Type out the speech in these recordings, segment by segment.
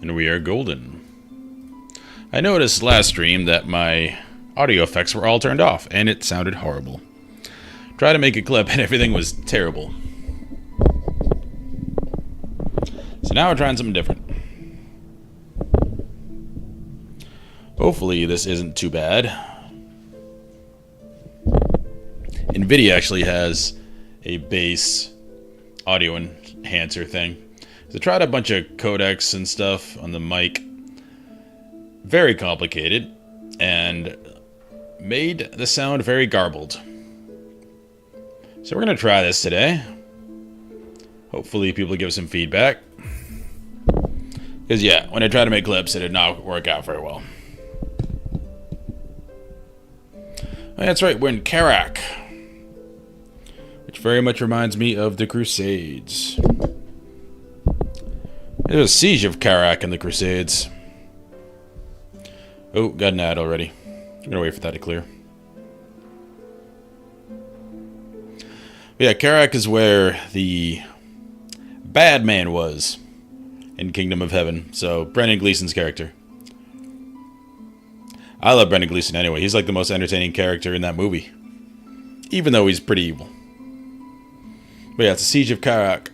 And we are golden. I noticed last stream that my audio effects were all turned off, and it sounded horrible. Tried to make a clip, and everything was terrible. So now we're trying something different. Hopefully this isn't too bad. NVIDIA actually has a bass audio enhancer thing. So I tried a bunch of codecs and stuff on the mic. Very complicated. And made the sound very garbled. So we're going to try this today. Hopefully people give some feedback. Because yeah, when I tried to make clips, it did not work out very well. Oh, that's right, we're in Karak. Which very much reminds me of the Crusades. There's a siege of Karak in the Crusades. Oh, got an ad already. I'm gonna wait for that to clear. But yeah, Karak is where the bad man was in Kingdom of Heaven. So, Brendan Gleeson's character. I love Brendan Gleeson anyway. He's like the most entertaining character in that movie. Even though he's pretty evil. But yeah, it's the Siege of Karak.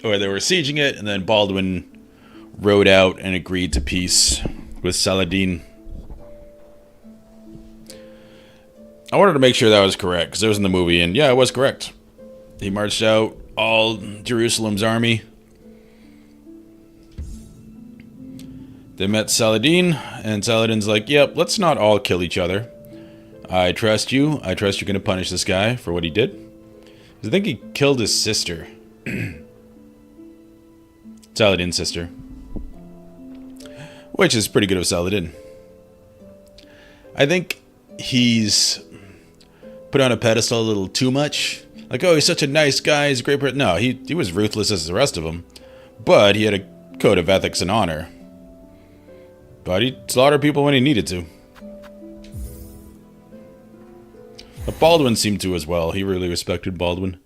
Or they were sieging it, and then Baldwin rode out and agreed to peace with Saladin. I wanted to make sure that was correct, because it was in the movie, and yeah, it was correct. He marched out all Jerusalem's army. They met Saladin, and Saladin's like, yep, let's not all kill each other. I trust you. I trust you're going to punish this guy for what he did. I think he killed his sister. Saladin's sister. Which is pretty good of Saladin. I think he's put on a pedestal a little too much. Like, oh, he's such a nice guy, he's a great person. No, he was ruthless as the rest of them. But he had a code of ethics and honor. But he slaughtered people when he needed to. But Baldwin seemed to as well. He really respected Baldwin.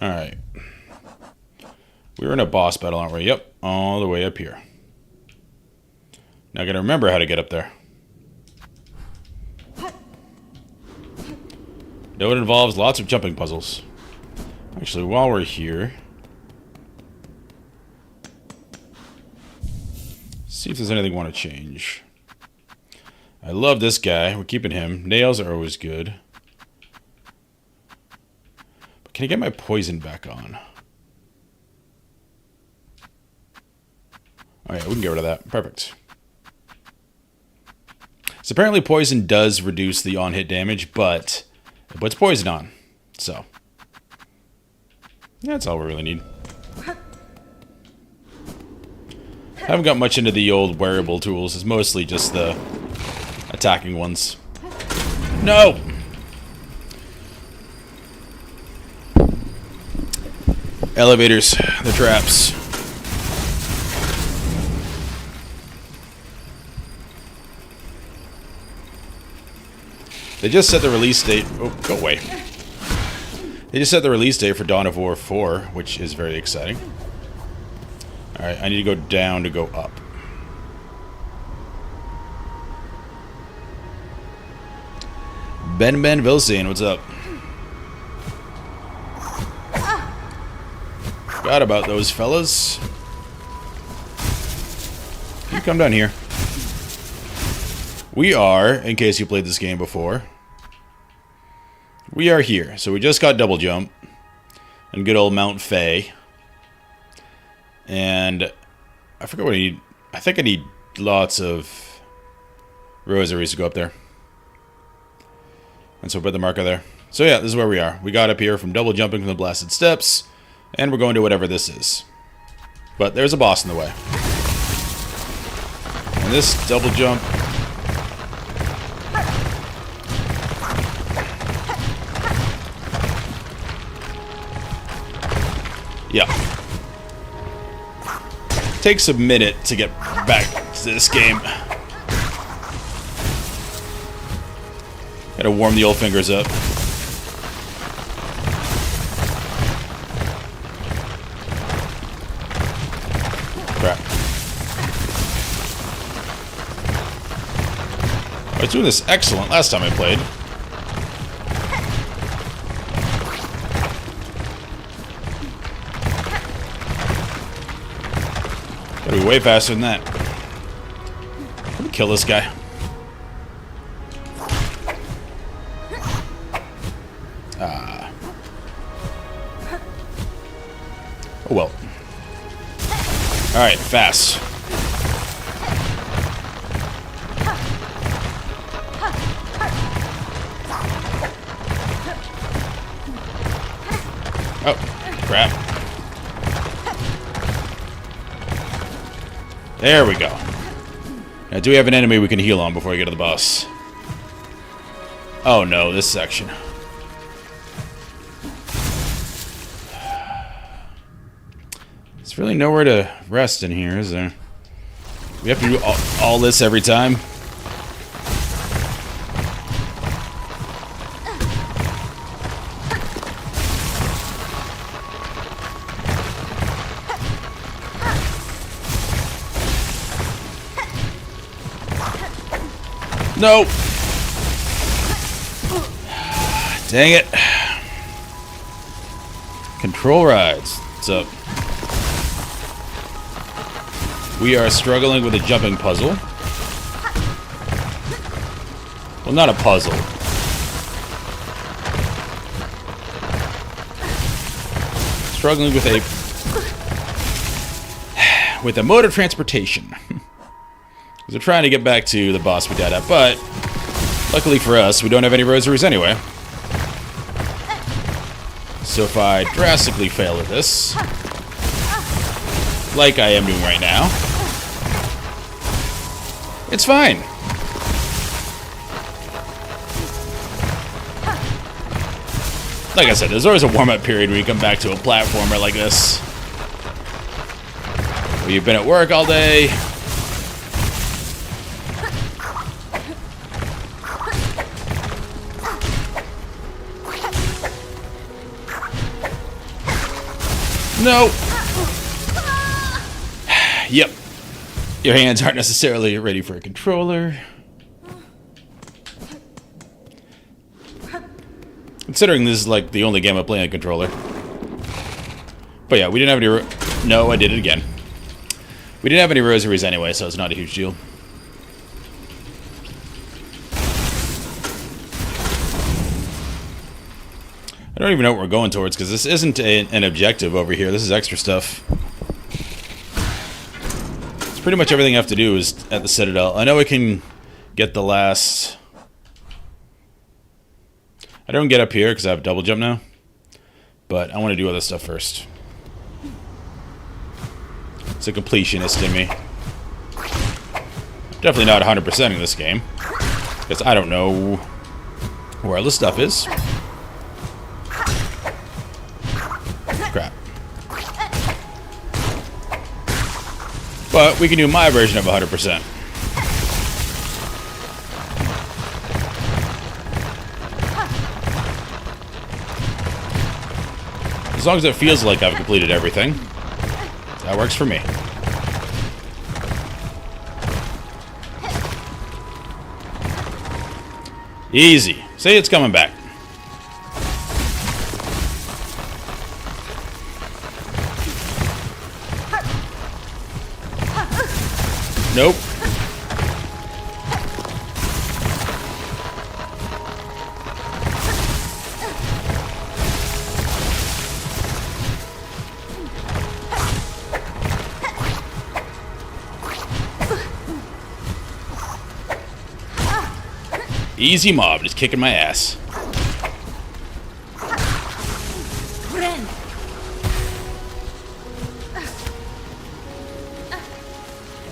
Alright. We were in a boss battle, aren't we? Yep, all the way up here. Now I gotta remember how to get up there. No, it involves lots of jumping puzzles. Actually, while we're here... see if there's anything I want to change. I love this guy. We're keeping him. Nails are always good. But can I get my poison back on? Oh yeah, we can get rid of that. Perfect. So apparently poison does reduce the on-hit damage, but it puts poison on. So that's all we really need. I haven't got much into the old wearable tools. It's mostly just the attacking ones. No! Elevators. The traps. They just set the release date... oh, go away. They just set the release date for Dawn of War 4, which is very exciting. Alright, I need to go down to go up. Ben Vilsane, what's up? Forgot about those fellas. You come down here. We are, in case you played this game before, we are here. So we just got double jump and good old Mount Faye. And I forget what I need. I think I need lots of rosaries to go up there. And so put the marker there. So yeah, this is where we are. We got up here from double jumping from the blasted steps. And we're going to whatever this is. But there's a boss in the way. And this double jump... yeah. Takes a minute to get back to this game. Gotta warm the old fingers up. I was doing this excellent last time I played. Gotta be way faster than that. Let me kill this guy. Oh well. Alright, fast. Oh, crap. There we go. Now, do we have an enemy we can heal on before we get to the boss? Oh no, this section. There's really nowhere to rest in here, is there? We have to do all this every time? No! Dang it. Control rides. What's up? We are struggling with a jumping puzzle. Well, not a puzzle. Struggling with a mode of transportation. Because we're trying to get back to the boss we died at, but luckily for us, we don't have any rosaries anyway. So if I drastically fail at this, like I am doing right now, it's fine. Like I said, there's always a warm-up period when you come back to a platformer like this. Where you've been at work all day. No. Yep. Your hands aren't necessarily ready for a controller. Considering this is like the only game I play on a controller. But yeah, we didn't have any... No, I did it again. We didn't have any rosaries anyway, so it's not a huge deal. I don't even know what we're going towards, because this isn't an objective over here. This is extra stuff. It's pretty much everything I have to do is at the Citadel. I know I can get the last... I don't get up here because I have double jump now. But I want to do other stuff first. It's a completionist in me. I'm definitely not 100%ing this game. Because I don't know where all this stuff is. Crap. But we can do my version of 100%. As long as it feels like I've completed everything, that works for me. Easy. See, it's coming back. Nope. Easy mob, just kicking my ass.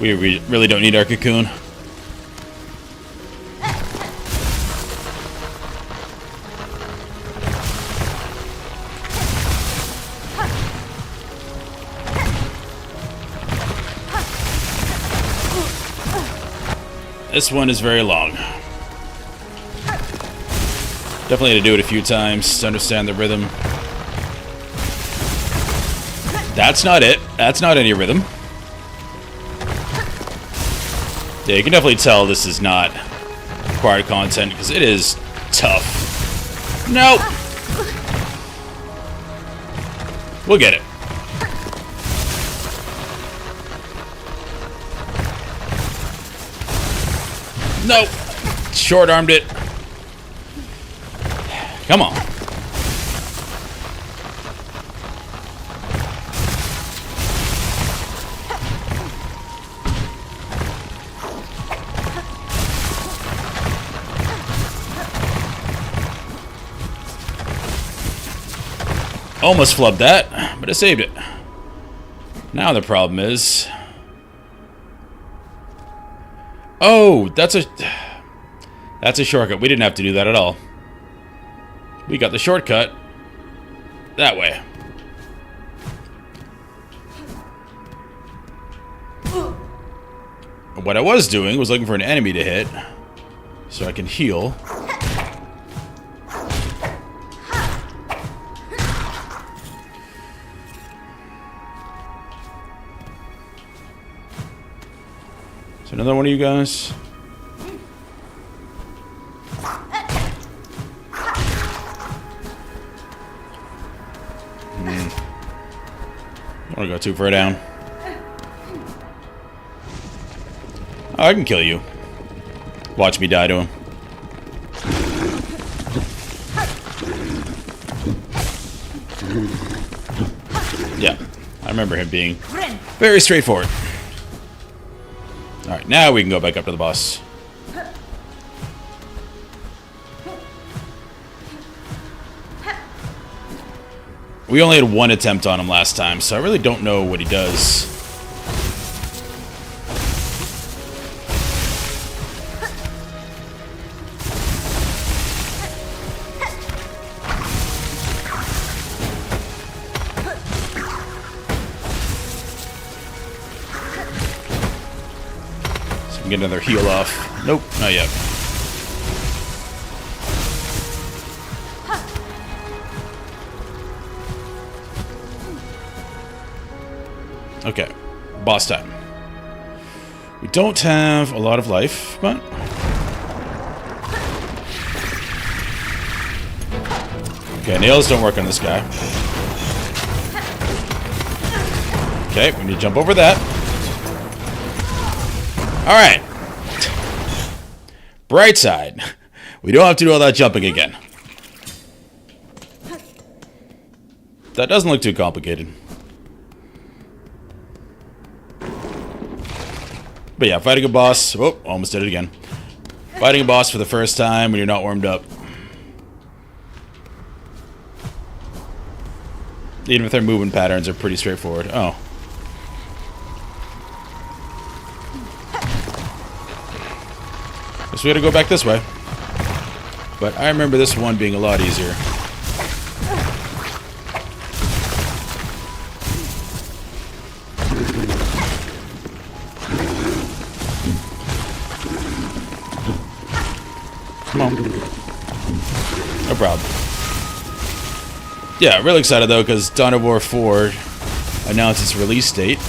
We really don't need our cocoon. This one is very long. Definitely had to do it a few times to understand the rhythm. That's not it. That's not any rhythm. Yeah, you can definitely tell this is not required content because it is tough. Nope. We'll get it. Nope. Short-armed it. Come on. Almost flubbed that, but it saved it. Now the problem is... Oh, that's a shortcut. We didn't have to do that at all. We got the shortcut that way. What I was doing was looking for an enemy to hit so I can heal. So another one of you guys. I want to go too far down. Oh, I can kill you. Watch me die to him. Yeah, I remember him being very straightforward. Alright, now we can go back up to the boss. We only had one attempt on him last time, so I really don't know what he does. So we can get another heal off. Nope, not yet. Okay, boss time. We don't have a lot of life, but... Okay, nails don't work on this guy. Okay, we need to jump over that. Alright. Bright side. We don't have to do all that jumping again. That doesn't look too complicated. But yeah, fighting a boss... Oh, almost did it again. Fighting a boss for the first time when you're not warmed up. Even if their movement patterns are pretty straightforward. Oh. Guess we gotta go back this way. But I remember this one being a lot easier. Come on. No problem. Yeah, really excited though, because Dawn of War 4 announced its release date.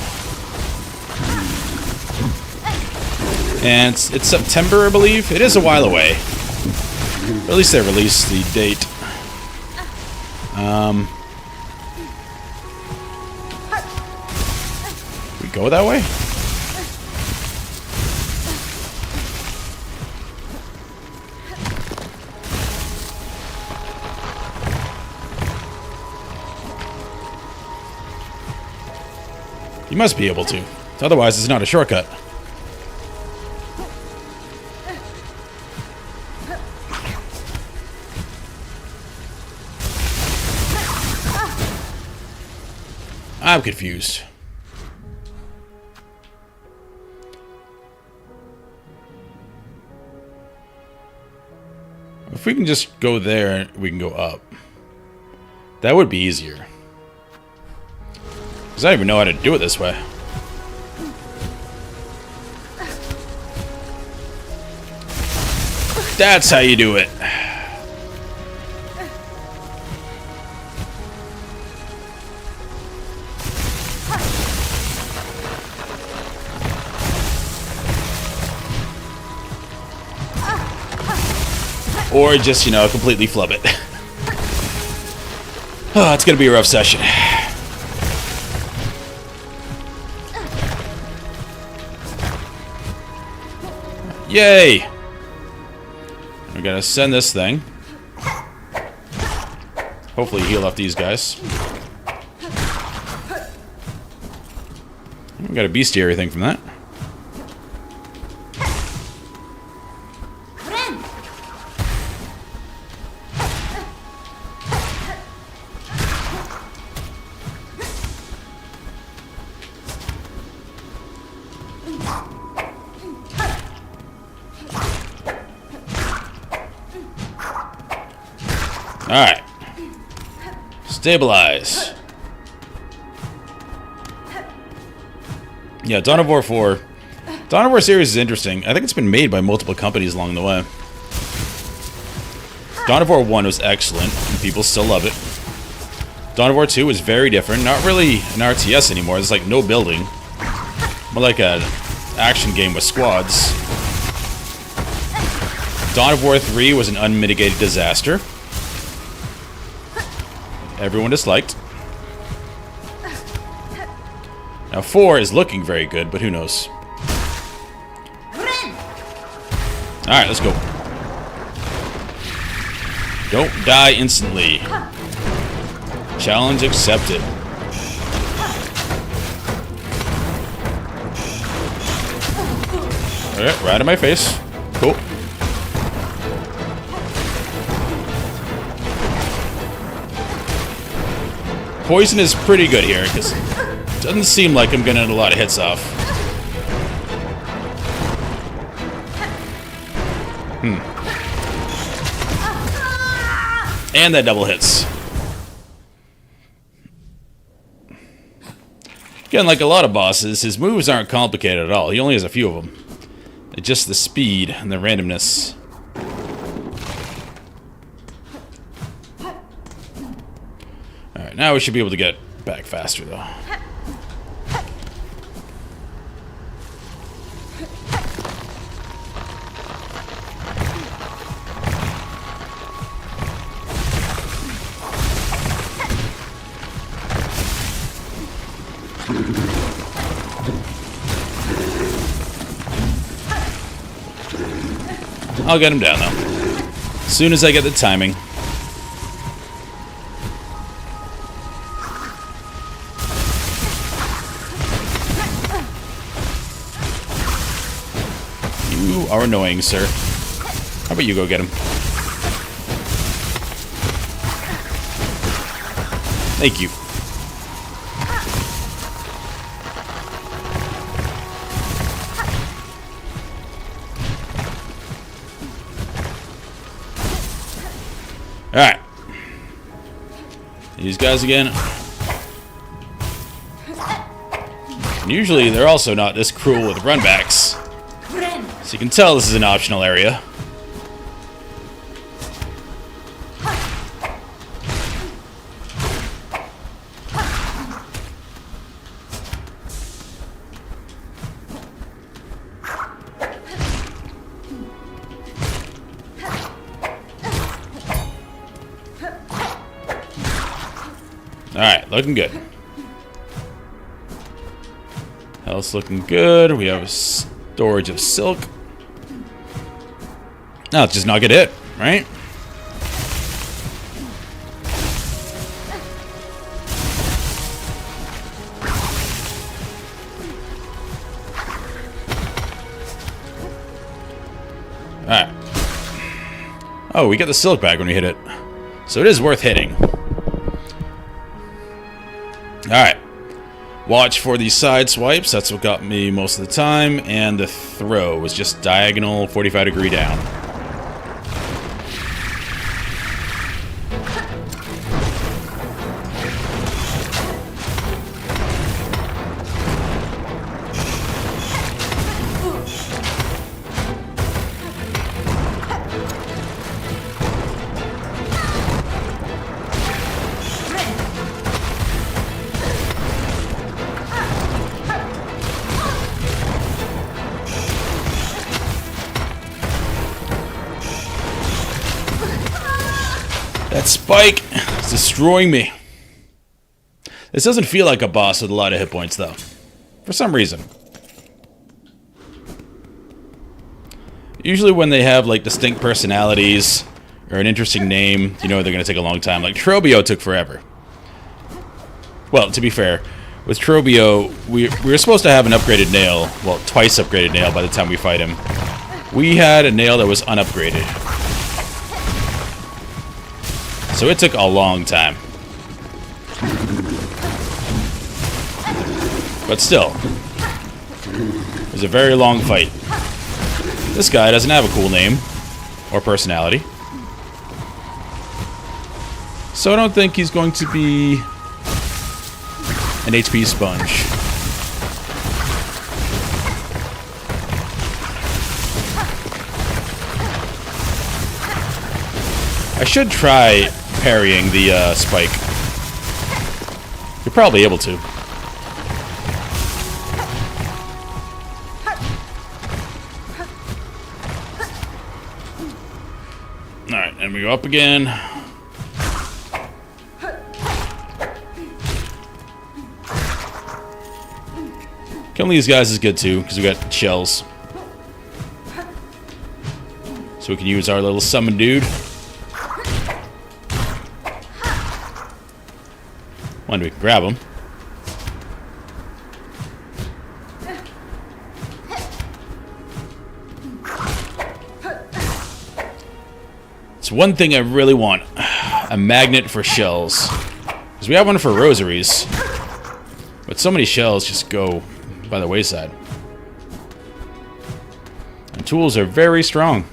And it's September, I believe. It is a while away. Or at least they released the date. We go that way? You must be able to. Otherwise, it's not a shortcut. I'm confused. If we can just go there, we can go up. That would be easier. Because I don't even know how to do it this way. That's how you do it. Or just, you know, completely flub it. Oh, it's gonna be a rough session. Yay! We're gonna send this thing. Hopefully heal up these guys. We got a bestiary thing from that. Alright. Stabilize. Yeah, Dawn of War 4. Dawn of War series is interesting. I think it's been made by multiple companies along the way. Dawn of War 1 was excellent, and people still love it. Dawn of War 2 was very different. Not really an RTS anymore. There's like no building. More like an action game with squads. Dawn of War 3 was an unmitigated disaster. Everyone disliked. Now 4 is looking very good, but who knows. Alright, let's go. Don't die instantly. Challenge accepted. Alright, right in my face. Cool. Poison is pretty good here, because it doesn't seem like I'm getting a lot of hits off. And that double hits. Again, like a lot of bosses, his moves aren't complicated at all. He only has a few of them. It's just the speed and the randomness. Alright, now we should be able to get back faster, though. I'll get him down, though. As soon as I get the timing. You are annoying, sir. How about you go get him? Thank you. Alright. These guys again. And usually they're also not this cruel with runbacks. So you can tell this is an optional area. Alright, looking good. Health's looking good. We have a storage of silk. Now let's just not get hit, right? Alright. Oh, we get the silk back when we hit it. So it is worth hitting. Alright. Watch for these side swipes. That's what got me most of the time. And the throw was just diagonal 45-degree down. That spike is destroying me. This doesn't feel like a boss with a lot of hit points, though. For some reason. Usually when they have, like, distinct personalities or an interesting name, you know they're going to take a long time. Like, Trobio took forever. Well, to be fair, with Trobio, we were supposed to have an upgraded nail. Well, twice upgraded nail by the time we fight him. We had a nail that was unupgraded. So it took a long time. But still, it was a very long fight. This guy doesn't have a cool name or personality. So I don't think he's going to be an HP sponge. I should try parrying the spike. You're probably able to. Alright, and we go up again. Killing these guys is good too, because we got shells. So we can use our little summon dude. When we can grab him. It's one thing I really want. A magnet for shells. Because we have one for rosaries. But so many shells just go by the wayside. And tools are very strong.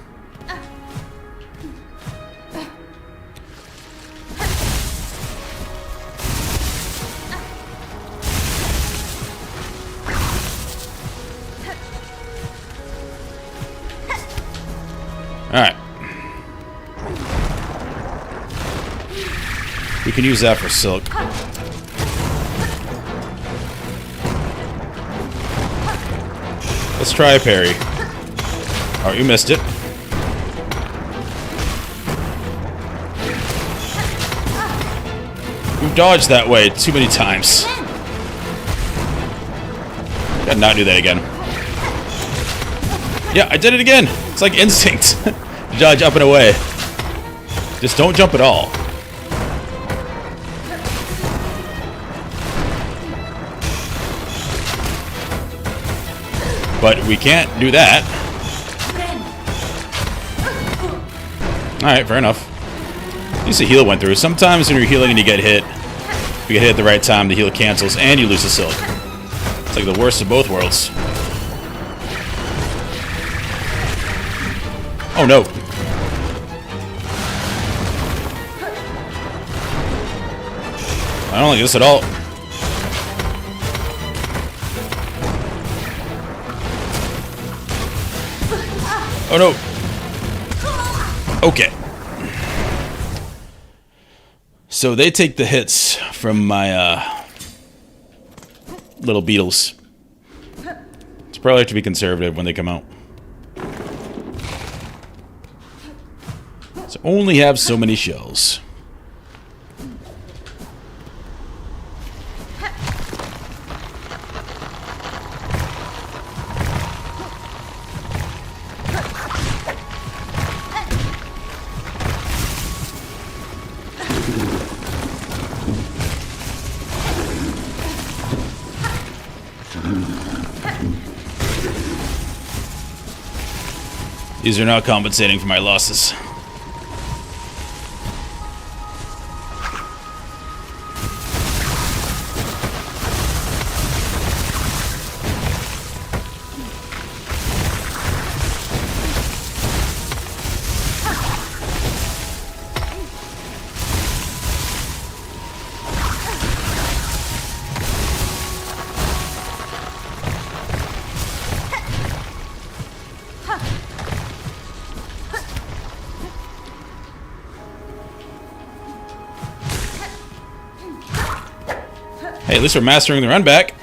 Alright. We can use that for silk. Let's try a parry. Alright, you missed it. We've dodged that way too many times. Gotta not do that again. Yeah, I did it again! It's like instinct. Dodge up and away. Just don't jump at all. But we can't do that. Alright, fair enough. At least the heal went through. Sometimes when you're healing and you get hit, if you get hit at the right time, the heal cancels and you lose the silk. It's like the worst of both worlds. Oh no. I don't like this at all. Oh no. Okay. So they take the hits from my little beetles. It's probably have to be conservative when they come out. So only have so many shells. These are not compensating for my losses. Hey, at least we're mastering the run back.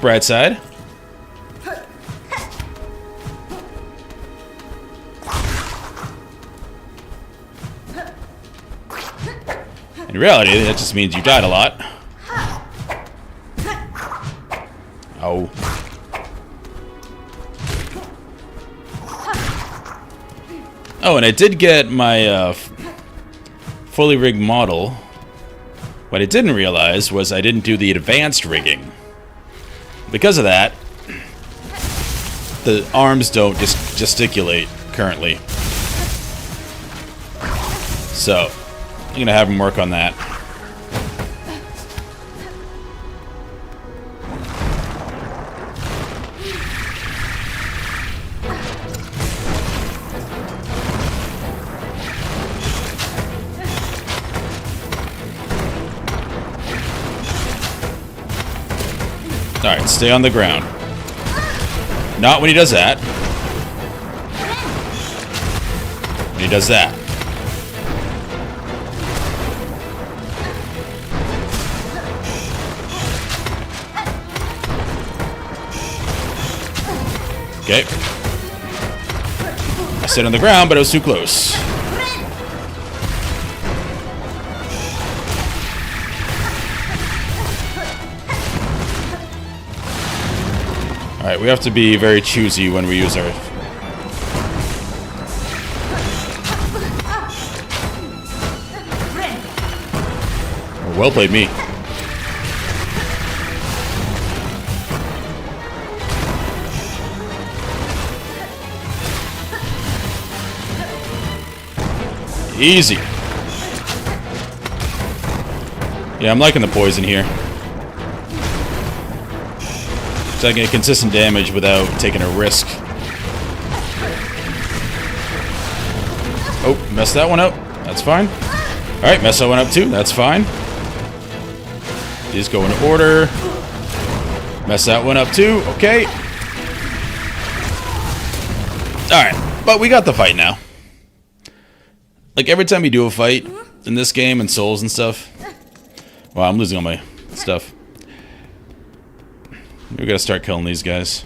Bright side. In reality, that just means you died a lot. Oh. Oh, and I did get my fully rigged model. What I didn't realize was I didn't do the advanced rigging. Because of that, the arms don't gesticulate currently. So, I'm going to have him work on that. Alright, stay on the ground. Not when he does that. When he does that. Okay. I stayed on the ground, but it was too close. Alright, we have to be very choosy when we use our... Well played, me. Easy. Yeah, I'm liking the poison here. So I get consistent damage without taking a risk. Oh, messed that one up. That's fine. Alright, mess that one up too. That's fine. These go in order. Mess that one up too. Okay. Alright, but we got the fight now. Like, every time you do a fight in this game and Souls and stuff... Wow, I'm losing all my stuff. We gotta start killing these guys.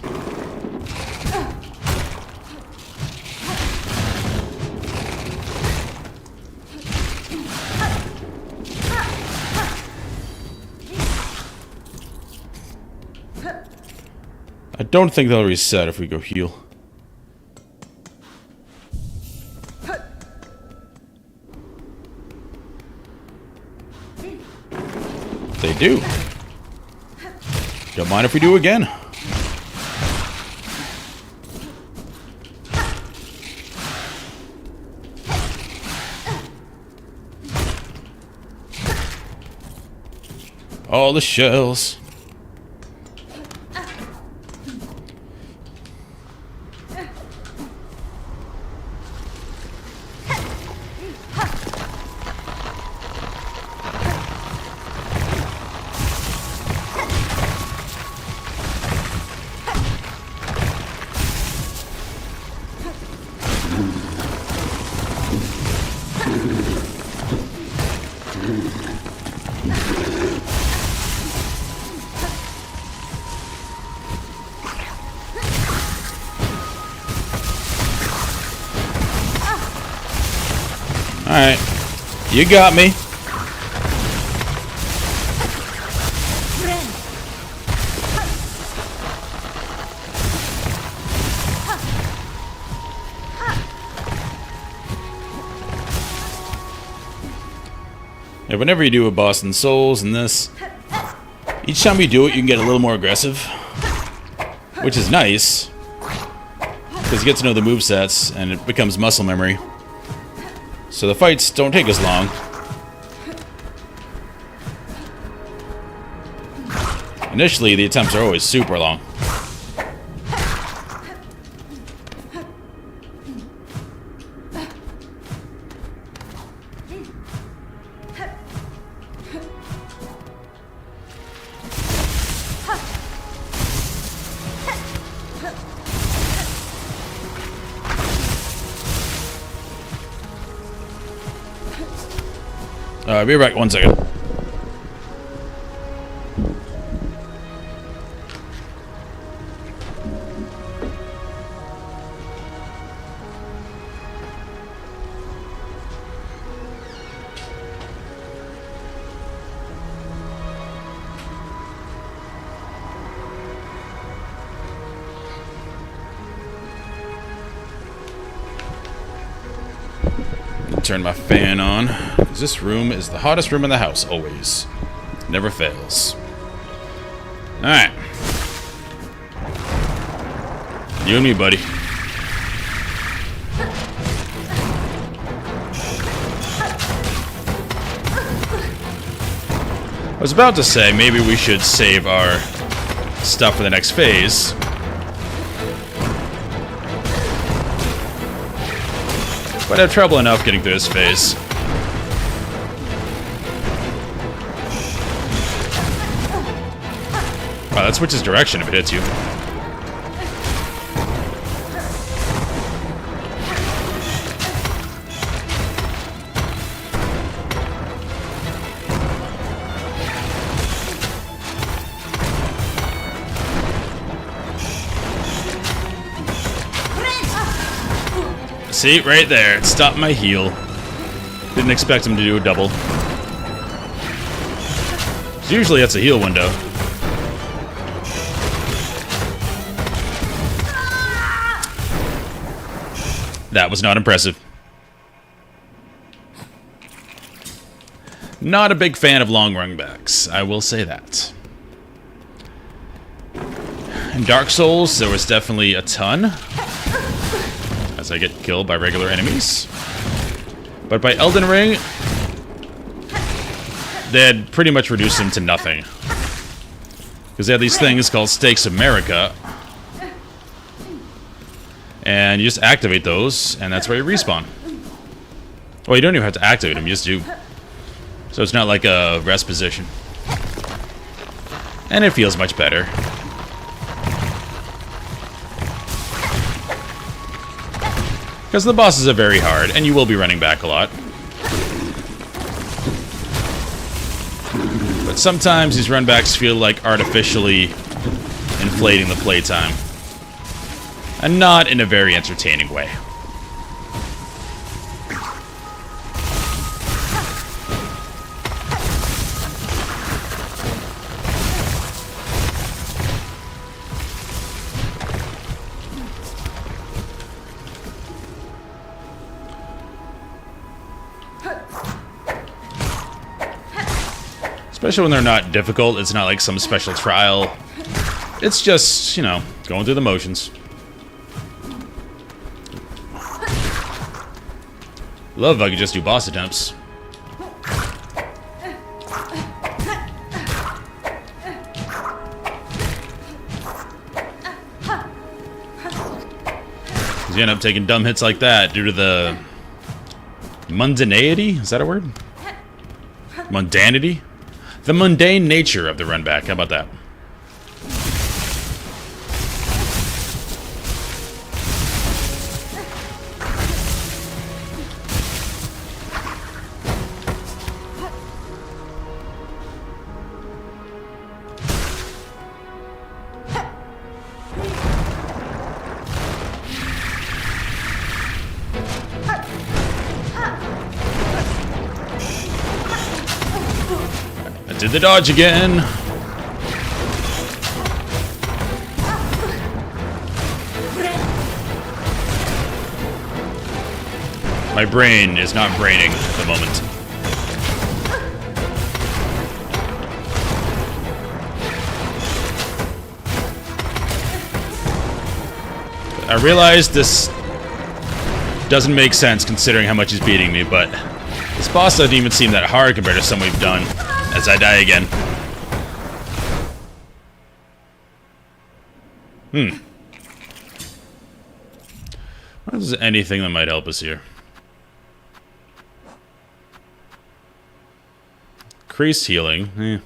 I don't think they'll reset if we go heal. They do. Don't mind if we do again. All the shells. Alright. You got me. Yeah, whenever you do a boss in Souls and this, each time you do it, you can get a little more aggressive. Which is nice. Because you get to know the movesets, and it becomes muscle memory. So the fights don't take as long. Initially, the attempts are always super long. Alright, be right back, 1 second. Turn my fan on. This room is the hottest room in the house, always. Never fails. Alright. You and me, buddy. I was about to say, maybe we should save our stuff for the next phase. But I have trouble enough getting through this phase. Wow, that switches direction if it hits you. See, right there, it stopped my heal. Didn't expect him to do a double. Usually that's a heal window. That was not impressive. Not a big fan of long run backs, I will say that. In Dark Souls, there was definitely a ton, as I get killed by regular enemies. But by Elden Ring, they had pretty much reduced them to nothing. Because they had these things called Stakes of America. And you just activate those, and that's where you respawn. Well, you don't even have to activate them, you just do. So it's not like a rest position. And it feels much better. Because the bosses are very hard, and you will be running back a lot. But sometimes these runbacks feel like artificially inflating the playtime. And not in a very entertaining way. Especially when they're not difficult, it's not like some special trial. It's just, you know, going through the motions. Love if I could just do boss attempts. Because you end up taking dumb hits like that due to the mundanity? Is that a word? Mundanity? The mundane nature of the run back. How about that? Did the dodge again. My brain is not braining at the moment. I realize this doesn't make sense considering how much he's beating me, but this boss doesn't even seem that hard compared to some we've done. As I die again. What is anything that might help us here? Increased healing.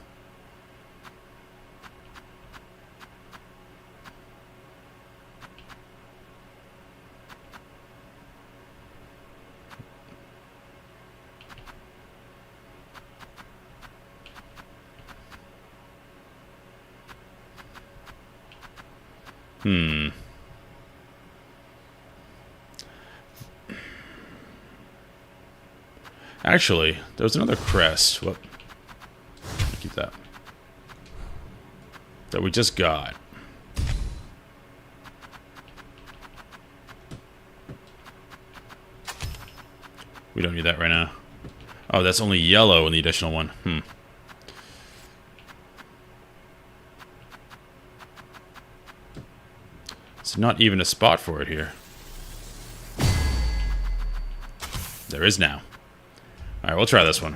Actually, there was another crest. What? Keep that. That we just got. We don't need that right now. Oh, that's only yellow in the additional one. It's not even a spot for it here. There is now. Alright, we'll try this one.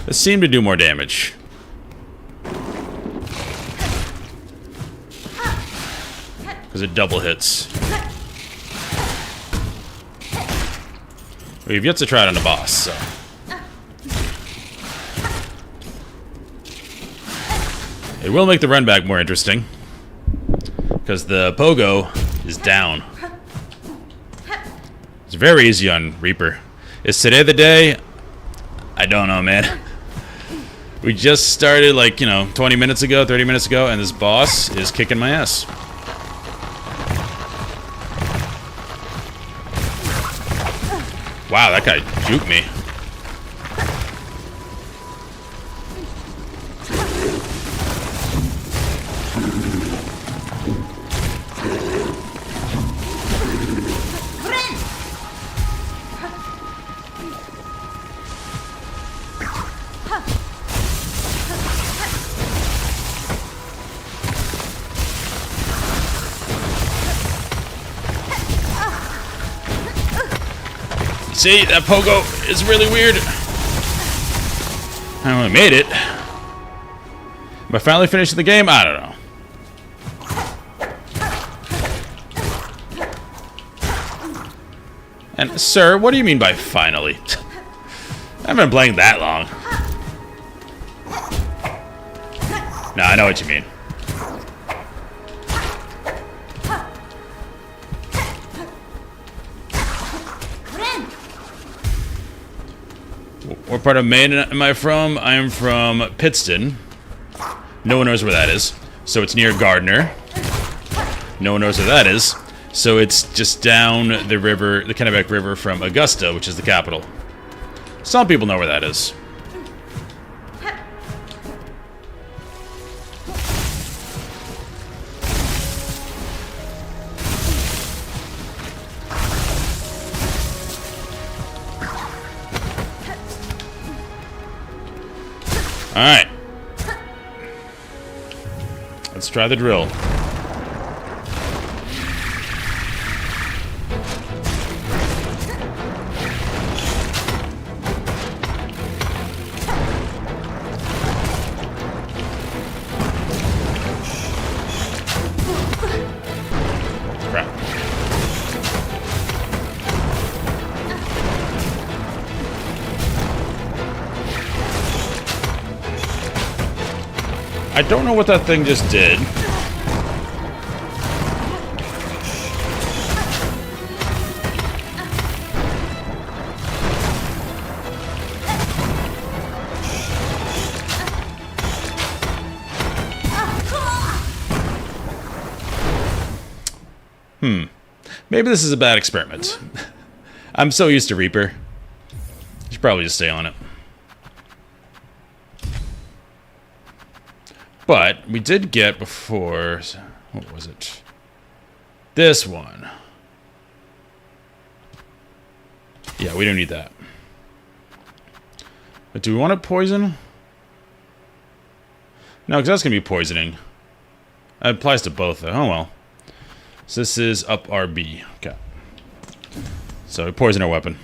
This seemed to do more damage. Because it double hits. We've yet to try it on a boss, so. It will make the run back more interesting. Because the pogo is down. It's very easy on Reaper. Is today the day? I don't know, man. We just started, like, 20 minutes ago, 30 minutes ago, and this boss is kicking my ass. Wow, that guy juked me. See, that pogo is really weird. I only made it. Am I finally finishing the game? I don't know. And, sir, what do you mean by finally? I haven't been playing that long. No, I know what you mean. What part of Maine am I from? I am from Pittston. No one knows where that is. So it's near Gardner. No one knows where that is. So it's just down the river, the Kennebec River from Augusta, which is the capital. Some people know where that is. Alright. Let's try the drill. Crap. I don't know what that thing just did. Maybe this is a bad experiment. I'm so used to Reaper. I should probably just stay on it. But we did get before... What was it? This one. Yeah, we don't need that. But do we want it poison? No, because that's going to be poisoning. That applies to both, though. Oh, well. So this is up RB. Okay. So we poison our weapon.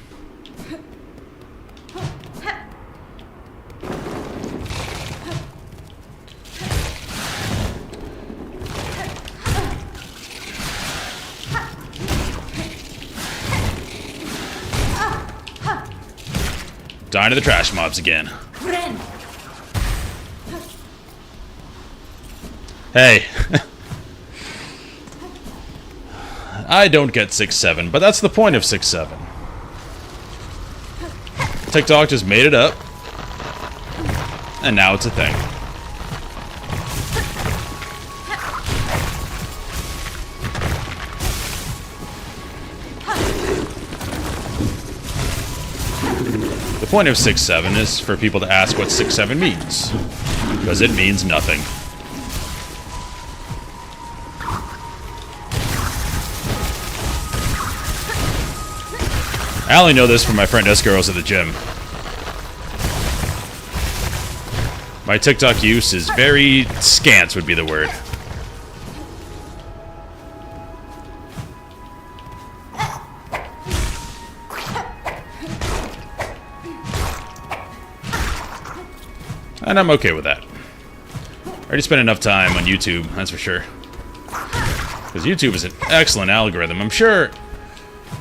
Dying to the trash mobs again. Hey. I don't get 6-7, but that's the point of 6-7. TikTok just made it up. And now it's a thing. The point of 6-7 is for people to ask what 6-7 means. Because it means nothing. I only know this from my friend Escaros at the gym. My TikTok use is very scant, would be the word. And I'm okay with that. I already spent enough time on YouTube, that's for sure. Because YouTube is an excellent algorithm. I'm sure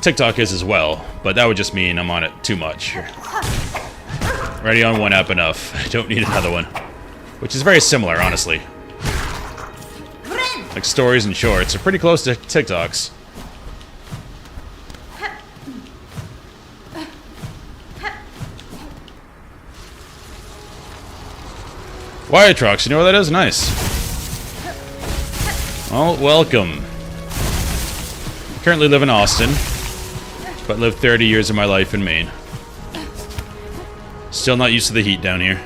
TikTok is as well, but that would just mean I'm on it too much. Already on one app enough. I don't need another one. Which is very similar, honestly. Like stories and shorts are pretty close to TikToks. Wyatt Trucks, you know where that is? Nice. Well, welcome. I currently live in Austin, but lived 30 years of my life in Maine. Still not used to the heat down here.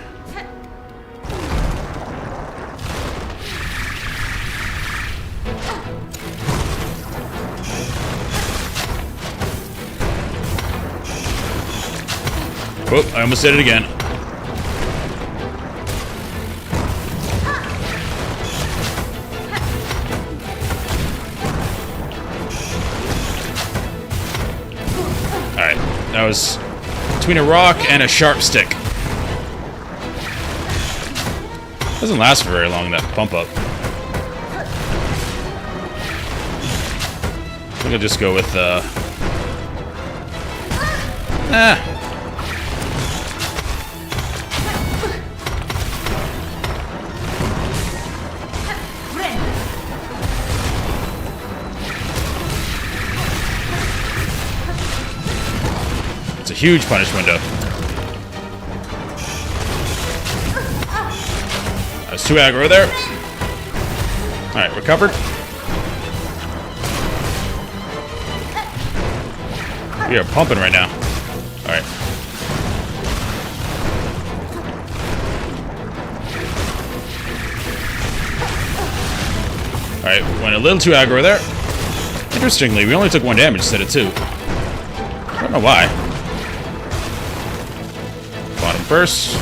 Whoop, I almost did it again. Alright, that was between a rock and a sharp stick. Doesn't last for very long, that bump up. I think I'll just go with, It's a huge punish window. That's too aggro there. Alright, recovered. We are pumping right now. Alright. Alright, went a little too aggro there. Interestingly, we only took 1 damage instead of 2. I don't know why. Bottom first.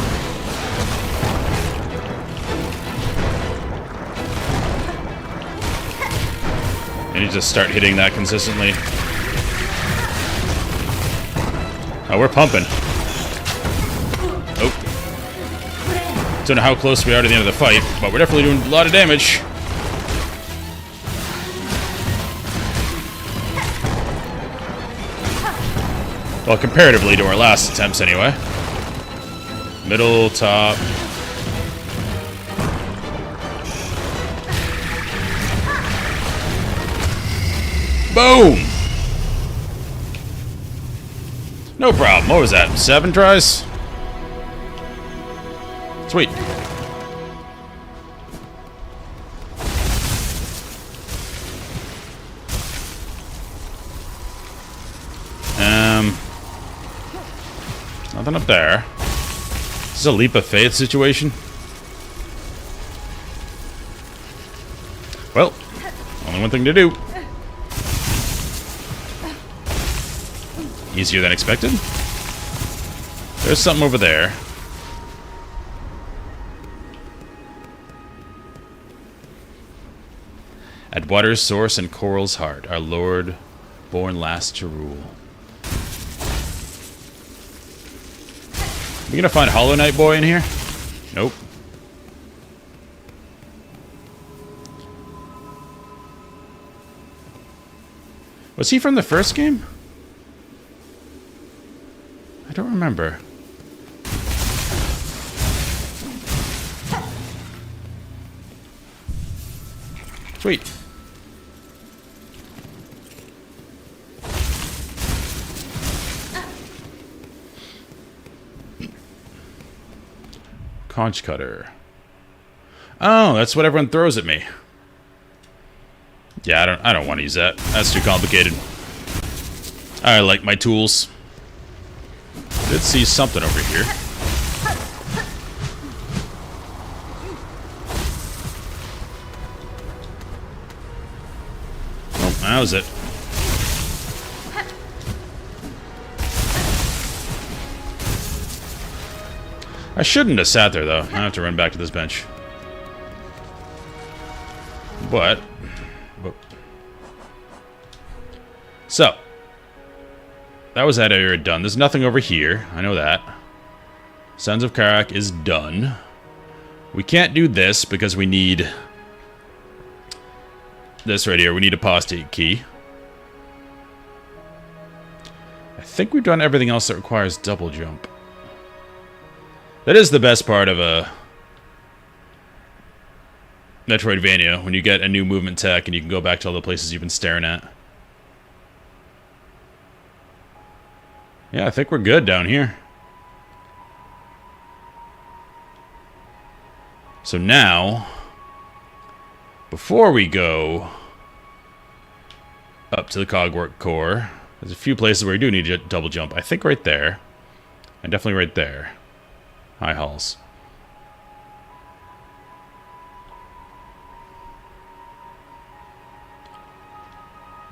And you just start hitting that consistently. Oh, we're pumping. Oh. Don't know how close we are to the end of the fight, but we're definitely doing a lot of damage. Well, comparatively to our last attempts, anyway. Middle, top. Boom! No problem. What was that? 7 tries? Sweet. Nothing up there. This is a leap of faith situation. Well, only one thing to do. Easier than expected. There's something over there. At water's source and coral's heart, our Lord, born last to rule. We gonna find Hollow Knight Boy in here? Nope. Was he from the first game? I don't remember. Sweet. Conch cutter. Oh, that's what everyone throws at me. Yeah, I don't want to use that. That's too complicated. I like my tools. Did see something over here. Oh, that was it. I shouldn't have sat there, though. I have to run back to this bench. But... whoop. So. That was that area done. There's nothing over here. I know that. Sons of Karak is done. We can't do this because we need... this right here. We need apostate key. I think we've done everything else that requires double jump. That is the best part of a Metroidvania, when you get a new movement tech and you can go back to all the places you've been staring at. Yeah, I think we're good down here. So now, before we go up to the Cogwork Core, there's a few places where you do need to double jump. I think right there, and definitely right there. High halls.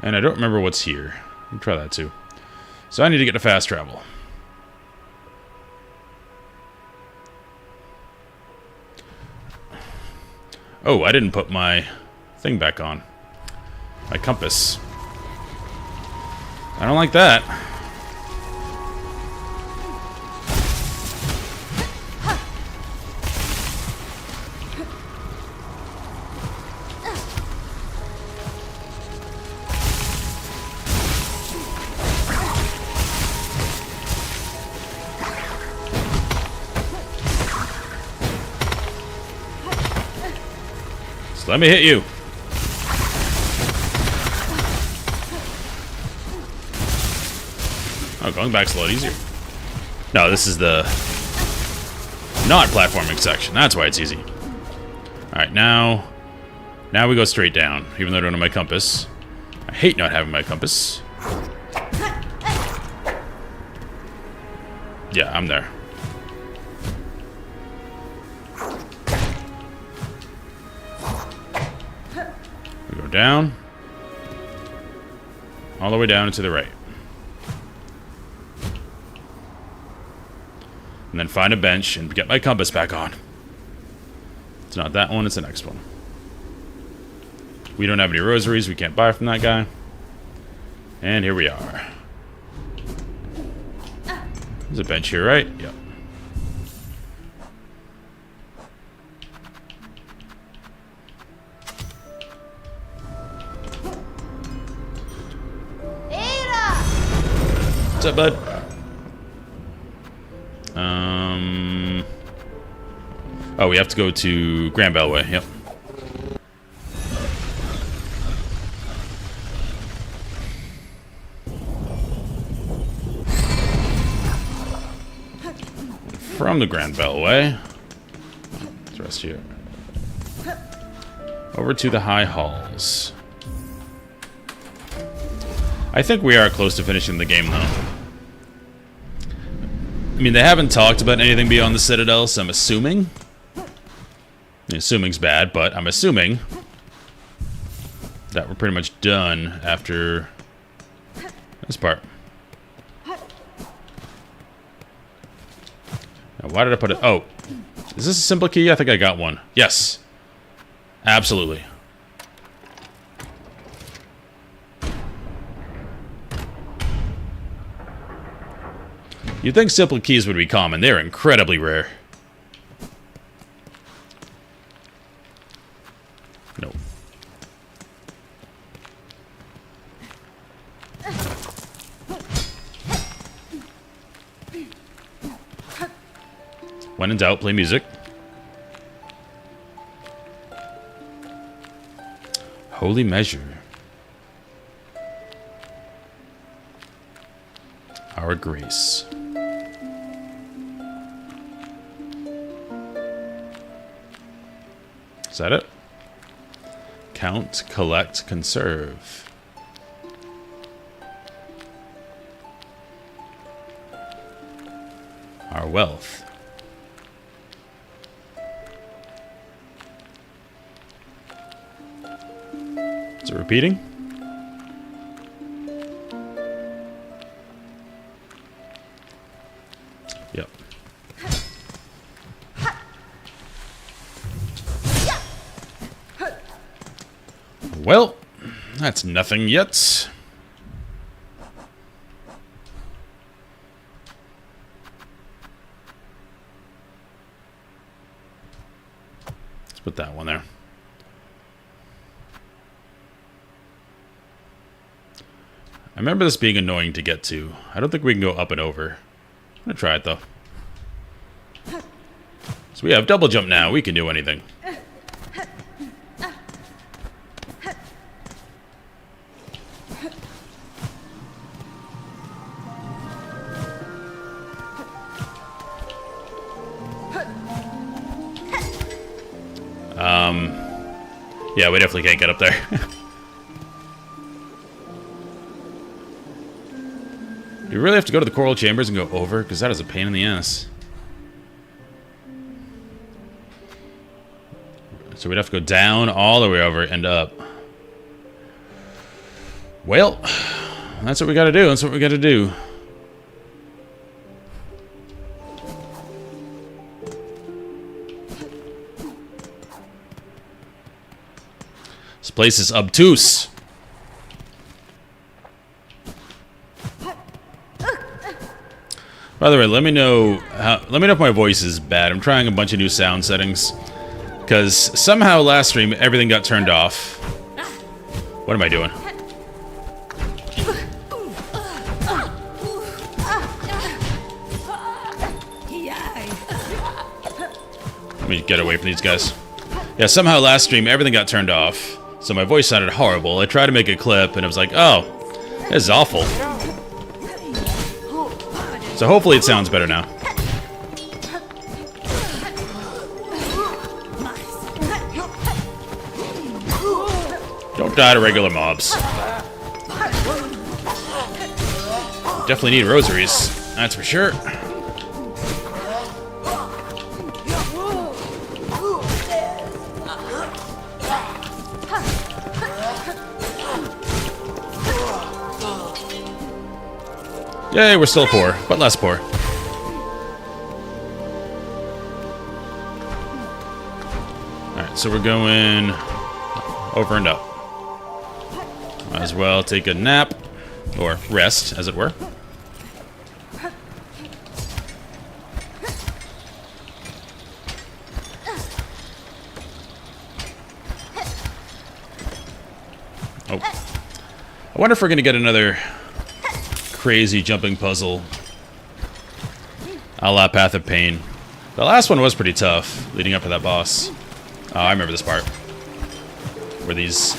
And I don't remember what's here. Let me try that too. So I need to get to fast travel. Oh, I didn't put my thing back on. My compass. I don't like that. Let me hit you. Oh, going back's a lot easier. No, this is the not platforming section. That's why it's easy. Alright, now we go straight down, even though I don't have my compass. I hate not having my compass. Yeah, I'm there. Down. All the way down and to the right. And then find a bench and get my compass back on. It's not that one, it's the next one. We don't have any rosaries we can't buy from that guy. And here we are. There's a bench here, right? Yep. What's up, bud? Oh, we have to go to Grand Bellway. Yep. From the Grand Bellway. What's the rest here? Over to the High Halls. I think we are close to finishing the game, though. I mean, they haven't talked about anything beyond the Citadel, so I'm assuming. Assuming's bad, but I'm assuming that we're pretty much done after this part. Now, why did I put it? Oh, is this a simple key? I think I got one. Yes. Absolutely. You'd think simple keys would be common. They're incredibly rare. Nope. When in doubt, play music. Holy measure. Our grace. Is that it? Count, collect, conserve. our wealth. Is it repeating? Yep. Well, that's nothing yet. Let's put that one there. I remember this being annoying to get to. I don't think we can go up and over. I'm gonna try it though. So we have double jump now. We can do anything. Yeah, we definitely can't get up there. Do you really have to go to the coral chambers and go over? Because that is a pain in the ass. So we'd have to go down all the way over and up. Well, that's what we gotta do. That's what we gotta do. This place is obtuse. By the way, let me know if my voice is bad. I'm trying a bunch of new sound settings because somehow last stream everything got turned off. What am I doing? Let me get away from these guys. Yeah, somehow last stream everything got turned off, so my voice sounded horrible. I tried to make a clip and it was like, oh, this is awful. So hopefully it sounds better now. Don't die to regular mobs. Definitely need rosaries, that's for sure. Yay, we're still poor, but less poor. Alright, so we're going over and up. Might as well take a nap, or rest, as it were. Oh. I wonder if we're going to get another crazy jumping puzzle a la Path of Pain. The last one was pretty tough, leading up to that boss. Oh, I remember this part. Where these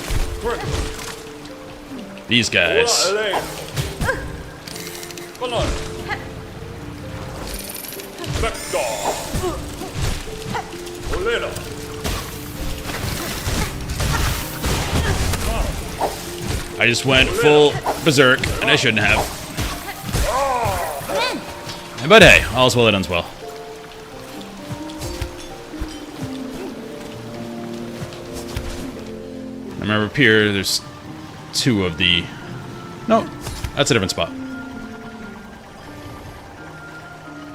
guys. I just went full berserk, and I shouldn't have. But hey, all's well that ends well. I remember up here, there's two of the... No, that's a different spot.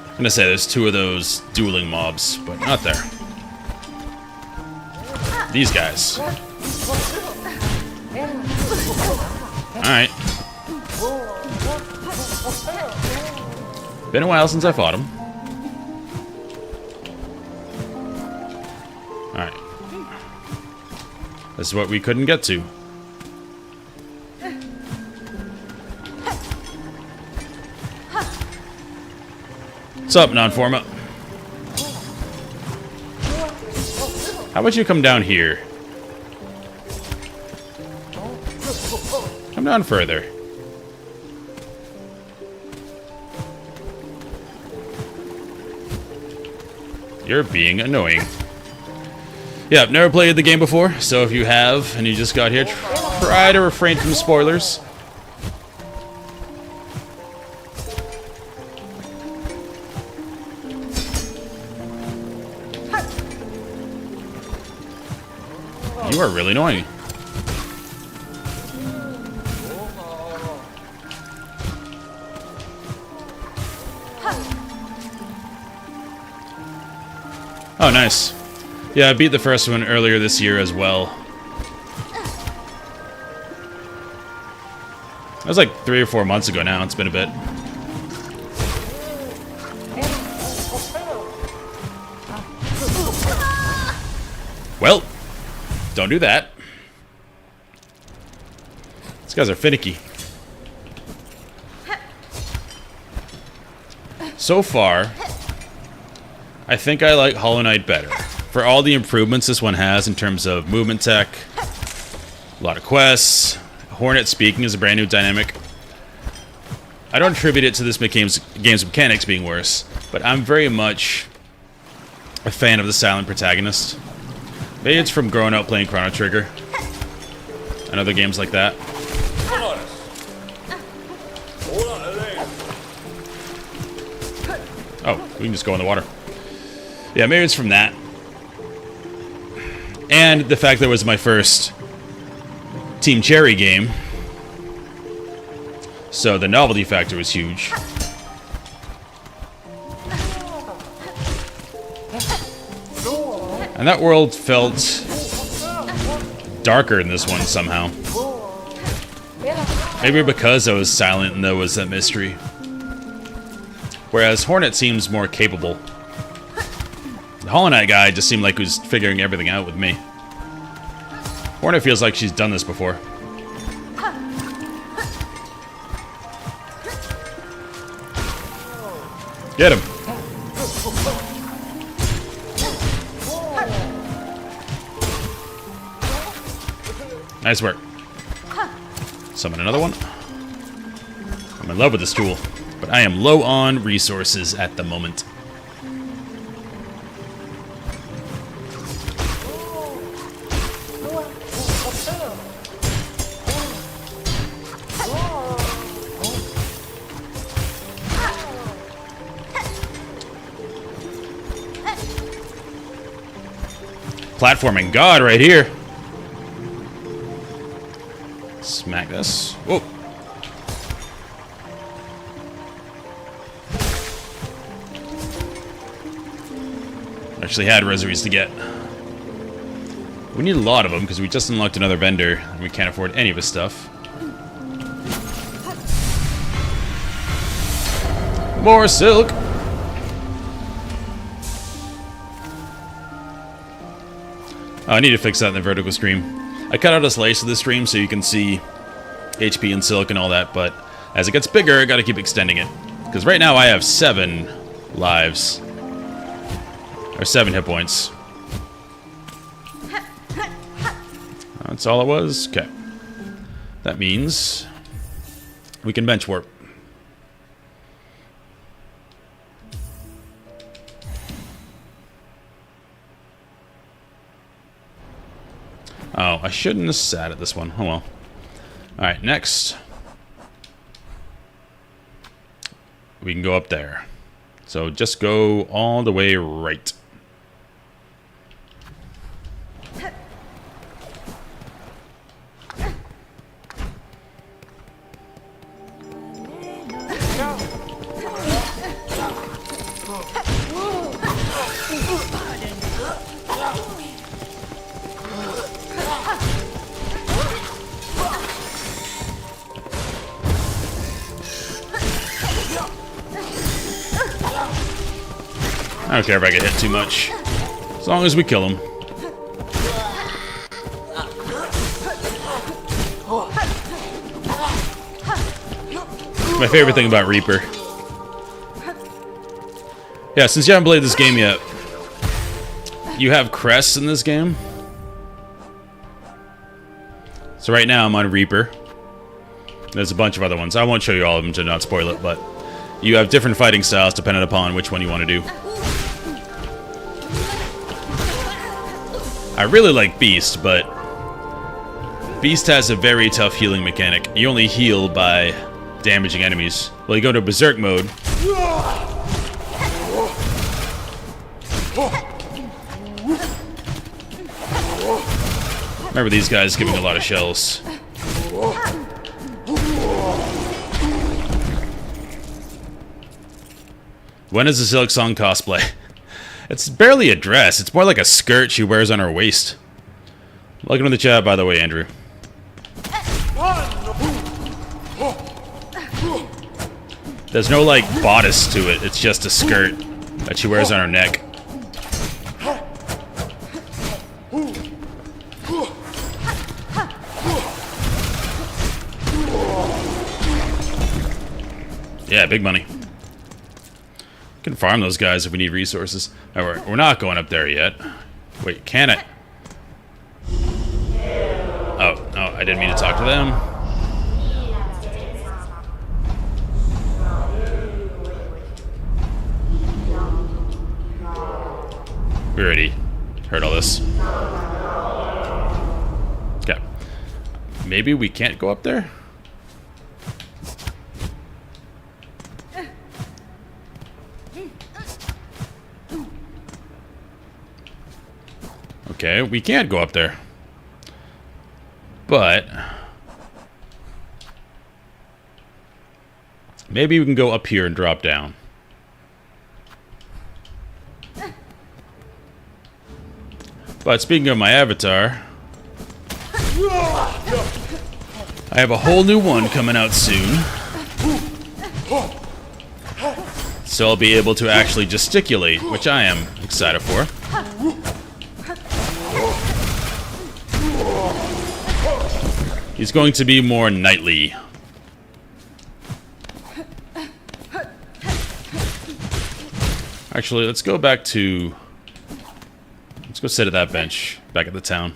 I'm gonna say there's two of those dueling mobs, but not there. These guys. Alright. Been a while since I fought him. Alright. This is what we couldn't get to. What's up, Non-Forma? How about you come down here? Come down further. You're being annoying. Yeah, I've never played the game before, so if you have and you just got here, try to refrain from spoilers. You are really annoying. Oh, nice. Yeah, I beat the first one earlier this year as well. That was like 3 or 4 months ago now. It's been a bit. Well, don't do that. These guys are finicky. So far, I think I like Hollow Knight better. For all the improvements this one has in terms of movement tech, a lot of quests, Hornet speaking is a brand new dynamic. I don't attribute it to this game's mechanics being worse, but I'm very much a fan of the silent protagonist. Maybe it's from growing up playing Chrono Trigger and other games like that. Oh, we can just go in the water. Yeah, maybe it's from that. And the fact that it was my first Team Cherry game. So the novelty factor was huge. And that world felt darker in this one somehow. Maybe because I was silent and there was that mystery. Whereas Hornet seems more capable. The Hollow Knight guy just seemed like he was figuring everything out with me. Hornet feels like she's done this before. Get him! Nice work. Summon another one. I'm in love with this tool, but I am low on resources at the moment. Platforming God right here. Smack this. Whoa. Actually had rosaries to get. We need a lot of them because we just unlocked another vendor and we can't afford any of his stuff. More silk. Oh, I need to fix that in the vertical stream. I cut out a slice of the stream so you can see HP and silk and all that, but as it gets bigger, I gotta keep extending it. Because right now I have 7 lives. Or 7 hit points. That's all it was? Okay. That means we can bench warp. Oh, I shouldn't have sat at this one. Oh well. Alright, next. We can go up there. So just go all the way right. I don't care if I get hit too much. As long as we kill him. My favorite thing about Reaper. Yeah, since you haven't played this game yet, you have crests in this game. So right now I'm on Reaper. There's a bunch of other ones. I won't show you all of them to not spoil it, but you have different fighting styles depending upon which one you want to do. I really like Beast, but Beast has a very tough healing mechanic. You only heal by damaging enemies. Well, you go to Berserk mode. Remember these guys giving a lot of shells. When is the Silk Song cosplay? It's barely a dress. It's more like a skirt she wears on her waist. Welcome to the chat, by the way, Andrew. There's no, like, bodice to it. It's just a skirt that she wears on her neck. Yeah, big money. We can farm those guys if we need resources. Oh, we're not going up there yet. Wait, can it? Oh, no, I didn't mean to talk to them. We already heard all this. Okay. Maybe we can't go up there? Okay, we can't go up there. But maybe we can go up here and drop down. But speaking of my avatar, I have a whole new one coming out soon. So I'll be able to actually gesticulate, which I am excited for. He's going to be more knightly. Actually, let's go back to... Let's go sit at that bench back at the town.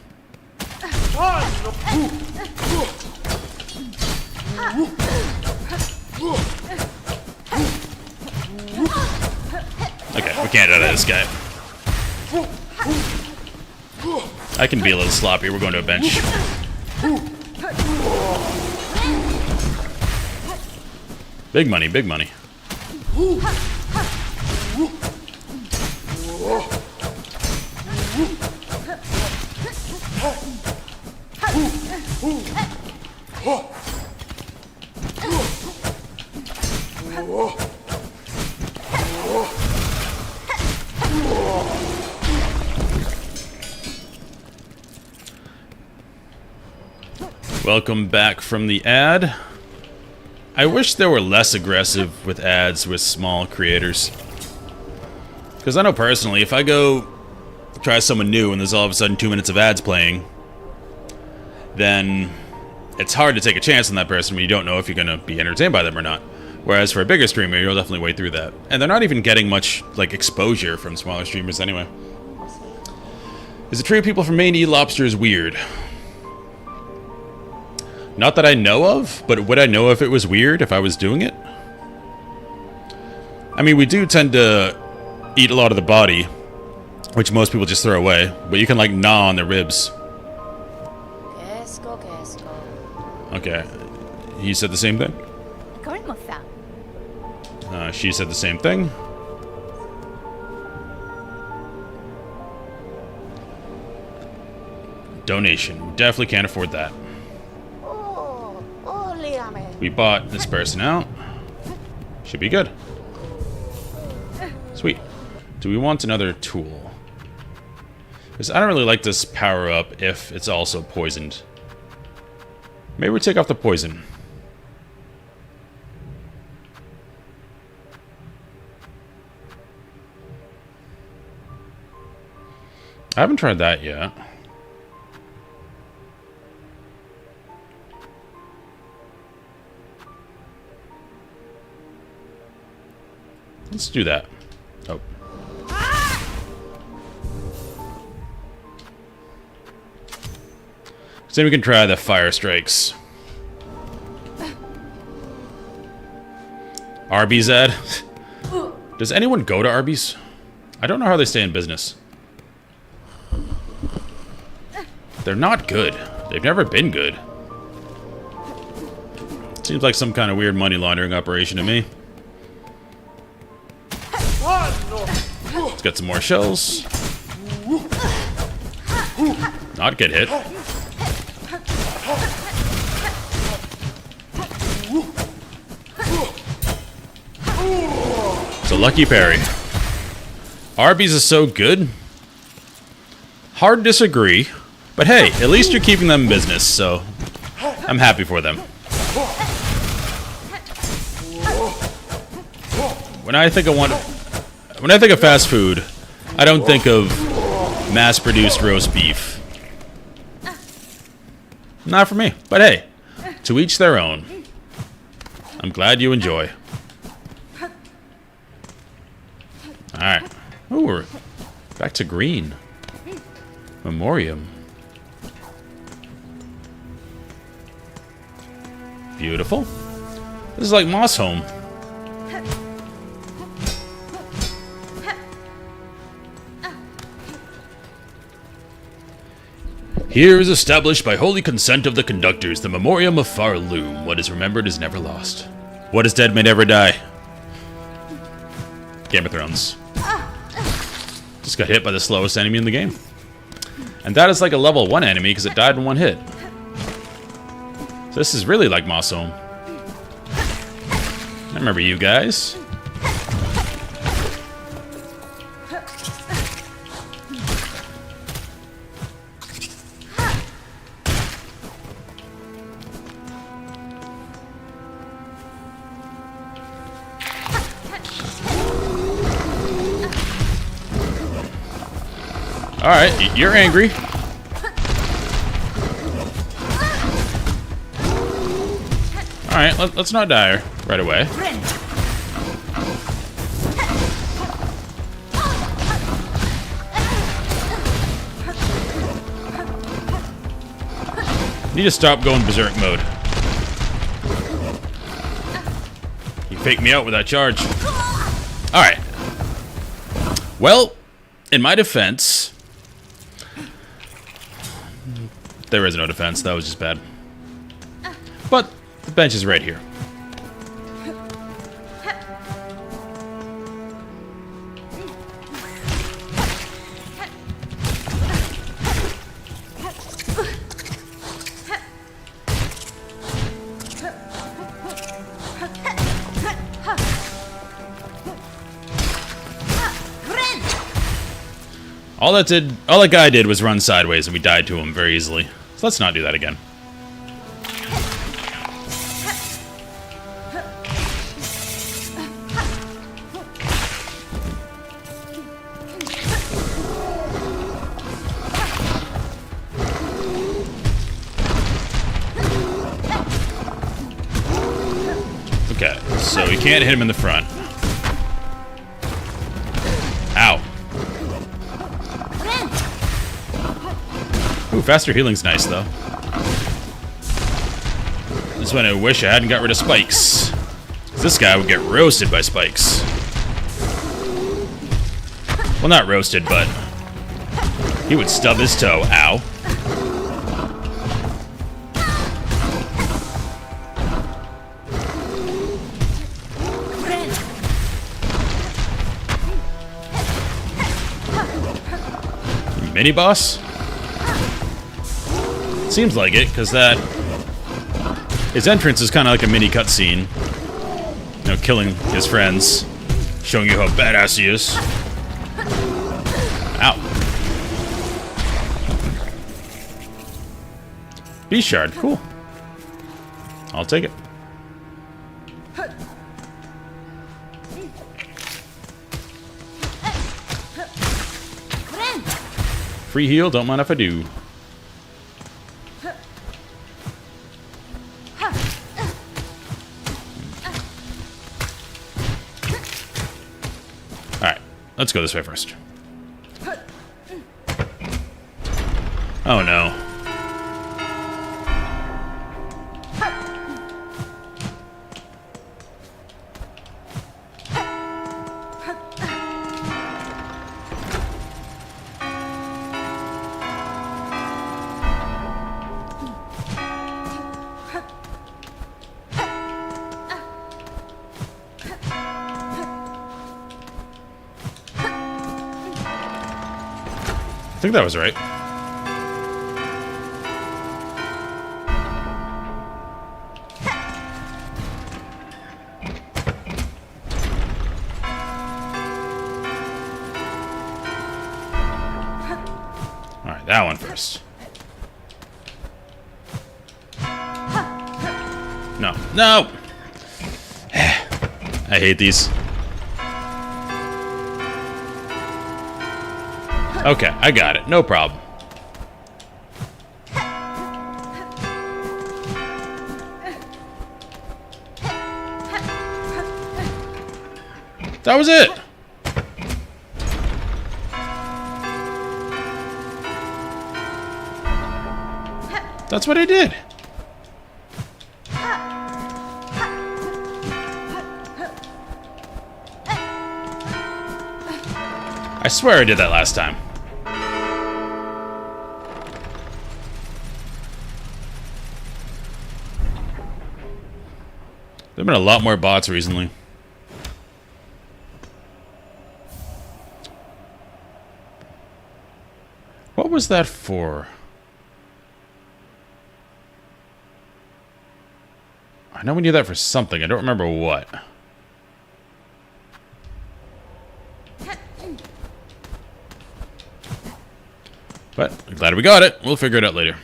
Okay, we can't get out of this guy. I can be a little sloppy. We're going to a bench. Big money, big money. Welcome back from the ad. I wish they were less aggressive with ads with small creators. Because I know personally, if I go try someone new and there's all of a sudden 2 minutes of ads playing, then it's hard to take a chance on that person when you don't know if you're going to be entertained by them or not. Whereas for a bigger streamer, you'll definitely wade through that. And they're not even getting much like exposure from smaller streamers anyway. Is the treat people from Maine eat lobsters weird? Not that I know of, but would I know if it was weird if I was doing it? I mean, we do tend to eat a lot of the body, which most people just throw away, but you can like gnaw on the ribs. Okay, he said the same thing? She said the same thing. Donation, we definitely can't afford that. We bought this person out. Should be good. Sweet. Do we want another tool? Because I don't really like this power up if it's also poisoned. Maybe we take off the poison. I haven't tried that yet. Let's do that. Oh. So then we can try the fire strikes. Arby's ad? Does anyone go to Arby's? I don't know how they stay in business. They're not good. They've never been good. Seems like some kind of weird money laundering operation to me. Let's get some more shells. Not get hit. lucky parry. Arby's is so good. Hard to disagree. But hey, at least you're keeping them in business, so I'm happy for them. When I think of fast food, I don't think of mass-produced roast beef. Not for me, but hey, to each their own. I'm glad you enjoy. Alright. Ooh, we're back to green. Memoriam. Beautiful. This is like Moss Home. Here is established by holy consent of the conductors, the Memoriam of Farloom. What is remembered is never lost. What is dead may never die. Game of Thrones. Just got hit by the slowest enemy in the game. And that is like a level 1 enemy because it died in one hit. So this is really like Moss Home. I remember you guys. Alright, you're angry. Alright, let's not die right away. Need to stop going berserk mode. You faked me out with that charge. Alright. Well, in my defense... There is no defense, that was just bad. But the bench is right here. All that guy did was run sideways and we died to him very easily. So let's not do that again. Okay, so you can't hit him in the front. Ow. Ooh, faster healing's nice, though. This is when I wish I hadn't got rid of spikes. 'Cause this guy would get roasted by spikes. Well, not roasted, but he would stub his toe. Ow. Mini boss? Seems like it, because his entrance is kind of like a mini cutscene. You know, killing his friends, showing you how badass he is. Ow. Beast shard, cool. I'll take it. Free heal, don't mind if I do. Alright, let's go this way first. Oh no. I think that was right. That one first. No. No! I hate these. Okay, I got it. No problem. That was it! That's what I did. I swear I did that last time. There have been a lot more bots recently. What was that for? I know we need that for something. I don't remember what. But I'm glad we got it. We'll figure it out later.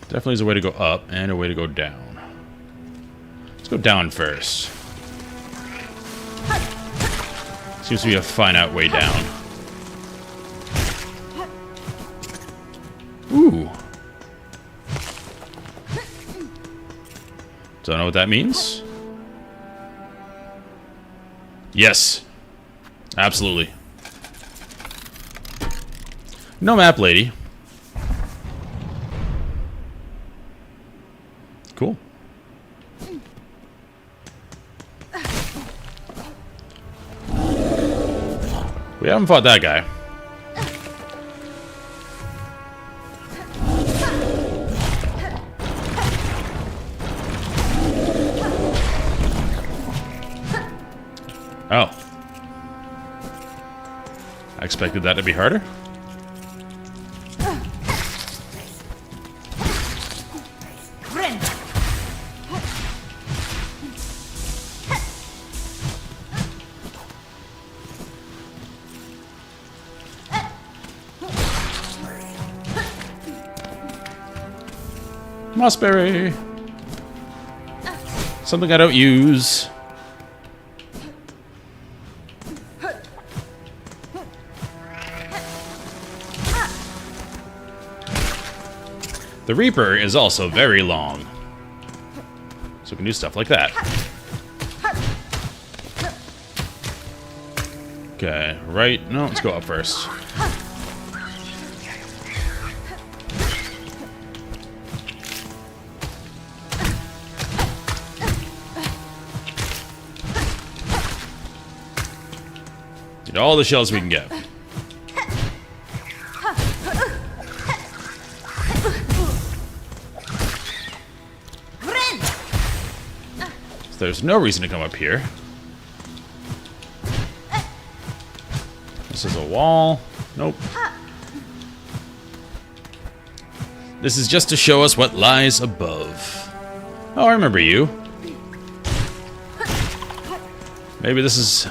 Definitely is a way to go up and a way to go down. Let's go down first. Seems to be a finite way down. Ooh. Don't know what that means. Yes. Absolutely. No map lady. Cool. We haven't fought that guy. Oh. I expected that to be harder. Mossberry. Something I don't use. The Reaper is also very long. So we can do stuff like that. Okay, right. No, let's go up first. Get all the shells we can get. So there's no reason to come up here. This is a wall. Nope. This is just to show us what lies above. Oh, I remember you. Maybe this is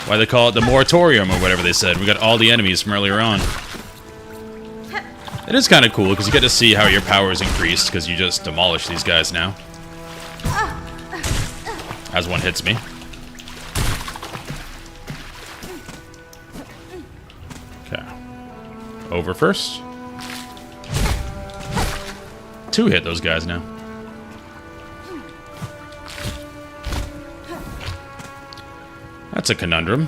why they call it the moratorium or whatever they said. We got all the enemies from earlier on. It is kind of cool because you get to see how your power is increased because you just demolish these guys now. As one hits me. Okay. Over first. 2 hit those guys now. That's a conundrum.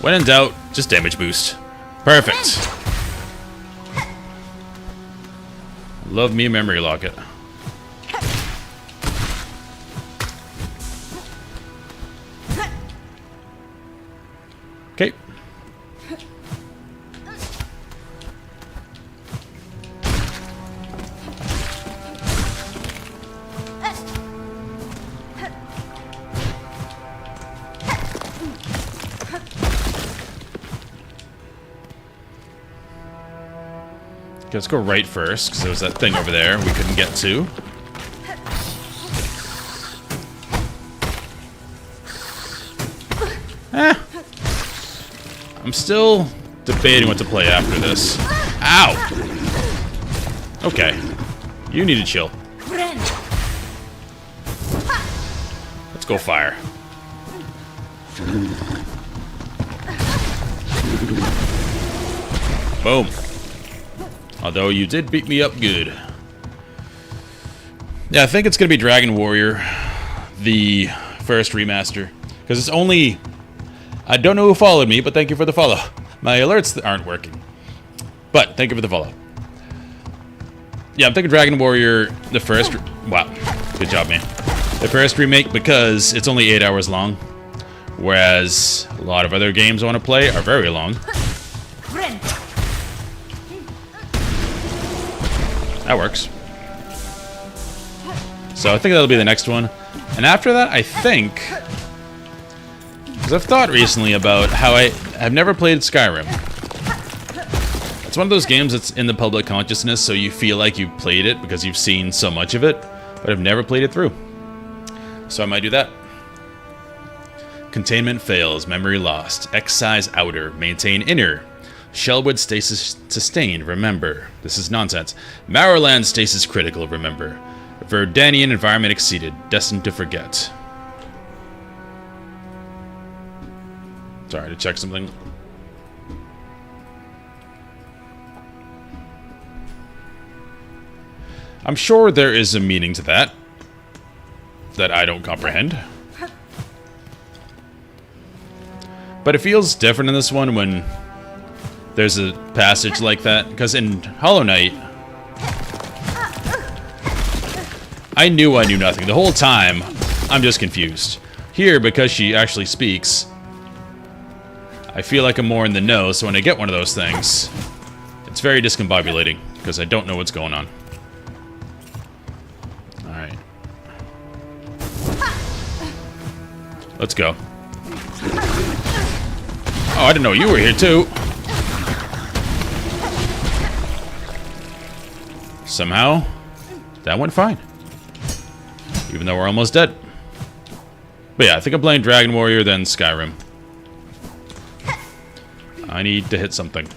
When in doubt, just damage boost. Perfect. Love me a memory locket. Okay. Let's go right first, because there was that thing over there we couldn't get to. I'm still debating what to play after this. Ow! Okay. You need to chill. Let's go fire. Boom. Although you did beat me up good. Yeah, I think it's going to be Dragon Warrior, the first remaster. Because it's only... I don't know who followed me, but thank you for the follow. My alerts aren't working. But, thank you for the follow. Yeah, I'm thinking Dragon Warrior, the first... Wow. Good job, man. The first remake, because it's only 8 hours long. Whereas a lot of other games I want to play are very long. That works. So I think that'll be the next one. And after that, I think... Because I've thought recently about how I've never played Skyrim. It's one of those games that's in the public consciousness, so you feel like you've played it because you've seen so much of it, but I've never played it through. So I might do that. Containment fails, memory lost. Excise outer, maintain inner. Shellwood stasis sustained, remember. This is nonsense. Marrowland stasis critical, remember. Verdanian environment exceeded, destined to forget. Sorry, to check something. I'm sure there is a meaning to that I don't comprehend. But it feels different in this one when there's a passage like that, because in Hollow Knight, I knew nothing. The whole time, I'm just confused. Here, because she actually speaks, I feel like I'm more in the know, so when I get one of those things, it's very discombobulating, because I don't know what's going on. Alright. Let's go. Oh, I didn't know you were here, too. Somehow, that went fine. Even though we're almost dead. But yeah, I think I'm playing Dragon Warrior, then Skyrim. I need to hit something.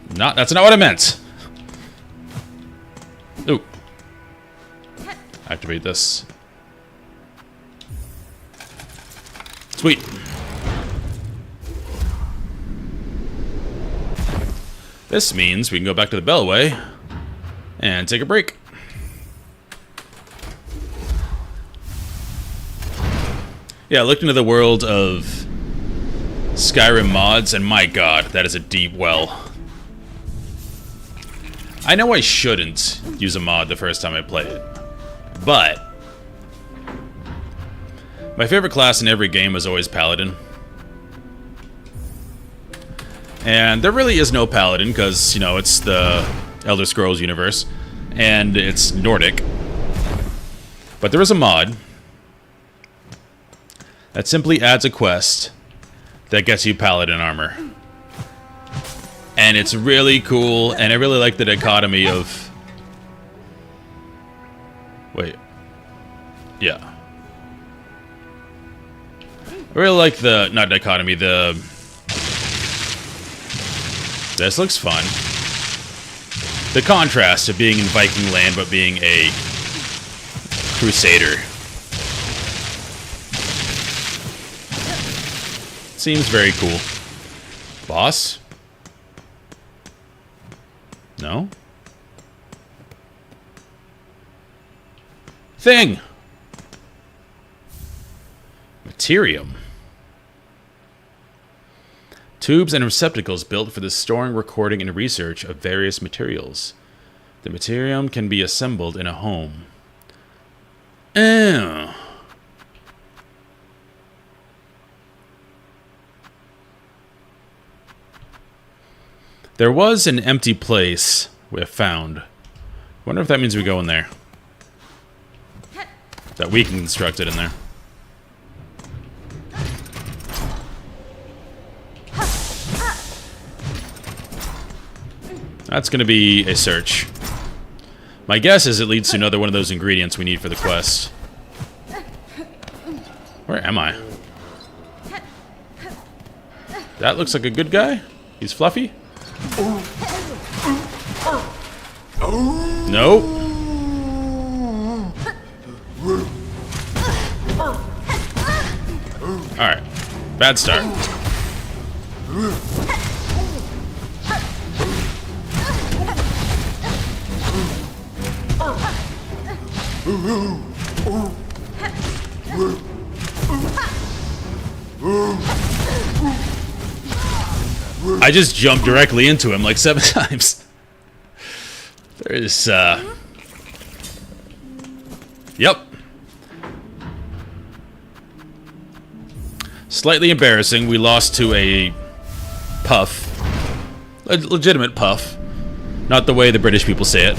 That's not what I meant! Ooh. Activate this. Sweet. This means we can go back to the Bellway and take a break. Yeah, I looked into the world of Skyrim mods, and my god, that is a deep well. I know I shouldn't use a mod the first time I play it, but my favorite class in every game was always Paladin. And there really is no Paladin, because, you know, it's the Elder Scrolls universe, and it's Nordic. But there is a mod that simply adds a quest that gets you Paladin armor. And it's really cool, and I really like the dichotomy of... Wait. Yeah. I really like the... Not dichotomy, the... This looks fun. The contrast of being in Viking land, but being a Crusader. Seems very cool. Boss? No? Thing! Materium. Tubes and receptacles built for the storing, recording, and research of various materials. The materium can be assembled in a home. Ew. There was an empty place we have found. Wonder if that means we go in there. That we can construct it in there. That's going to be a search. My guess is it leads to another one of those ingredients we need for the quest. Where am I? That looks like a good guy. He's fluffy. Nope. Alright. Bad start. I just jumped directly into him like 7 times. There's, Yep. Slightly embarrassing. We lost to a puff. A legitimate puff. Not the way the British people say it.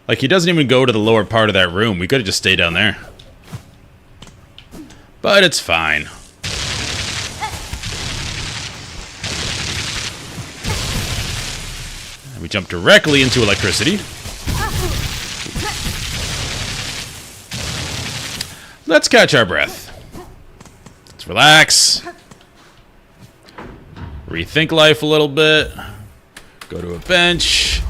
Like, he doesn't even go to the lower part of that room. We could have just stayed down there. But it's fine. And we jump directly into electricity. Let's catch our breath. Let's relax. Rethink life a little bit. Go to a bench.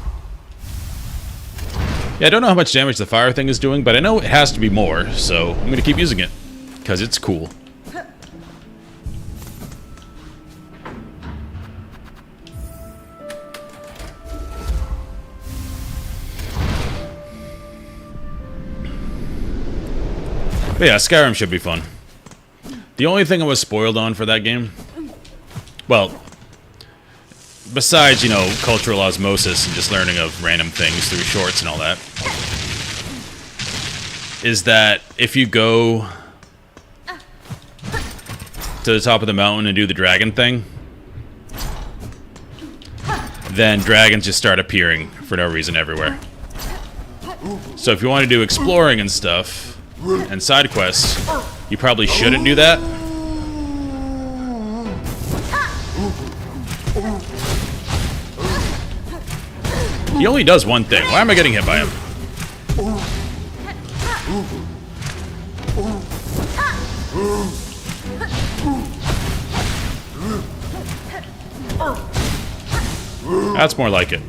Yeah, I don't know how much damage the fire thing is doing, but I know it has to be more, so I'm going to keep using it. Because it's cool. But yeah, Skyrim should be fun. The only thing I was spoiled on for that game, well, besides, you know, cultural osmosis and just learning of random things through shorts and all that, is that if you go to the top of the mountain and do the dragon thing, then dragons just start appearing for no reason everywhere. So if you want to do exploring and stuff, and side quests, you probably shouldn't do that. He only does one thing. Why am I getting hit by him? That's more like it.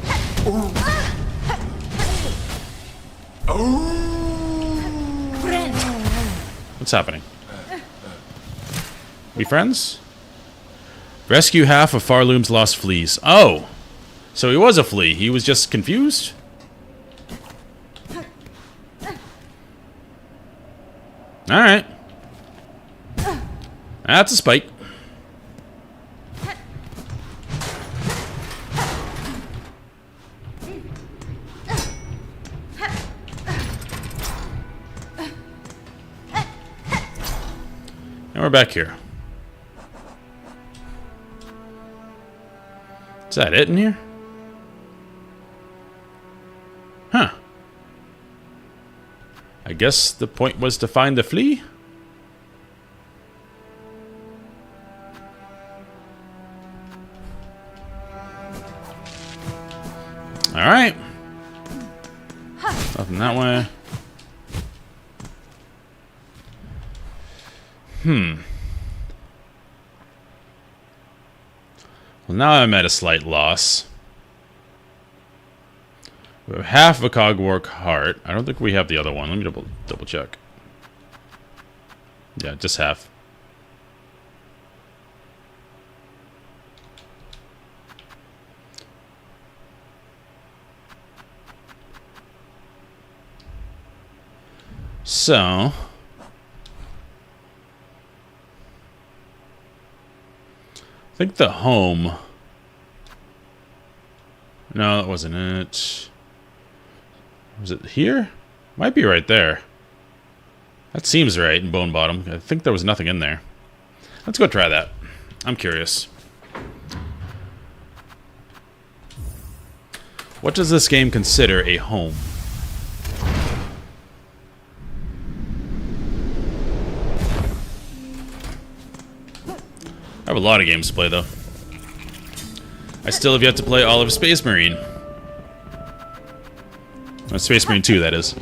What's happening? We friends? Rescue half of Farloom's lost fleas. Oh! So he was a flea. He was just confused? Alright. That's a spike. And we're back here. Is that it in here? Huh. I guess the point was to find the flea? Alright. Nothing that way. Well, now I'm at a slight loss. We have half of a cogwork heart. I don't think we have the other one. Let me double check. Yeah, just half. So I think the home. No, that wasn't it. Was it here? Might be right there. That seems right in Bone Bottom. I think there was nothing in there. Let's go try that. I'm curious. What does this game consider a home? I have a lot of games to play, though. I still have yet to play all of Space Marine. Space Marine 2, that is.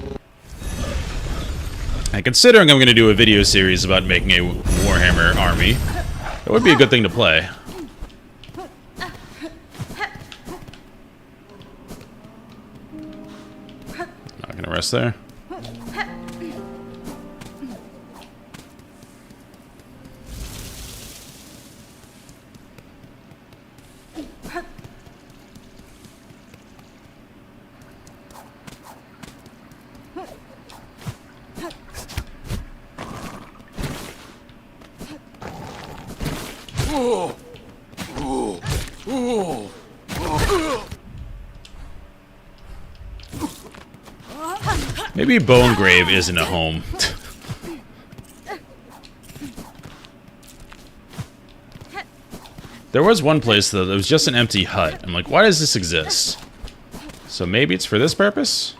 And considering I'm going to do a video series about making a Warhammer army, it would be a good thing to play. Not going to rest there. Maybe Bone Grave isn't a home. There was one place, though, that was just an empty hut. I'm like, why does this exist? So maybe it's for this purpose?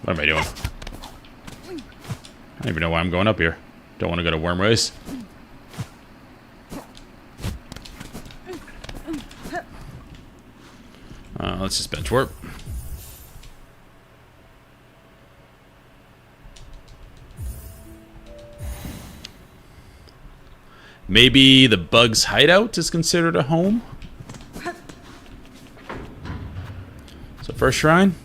What am I doing? I don't even know why I'm going up here. Don't want to go to Wormrace. Let's just bench warp. Maybe the Bug's hideout is considered a home? So first shrine.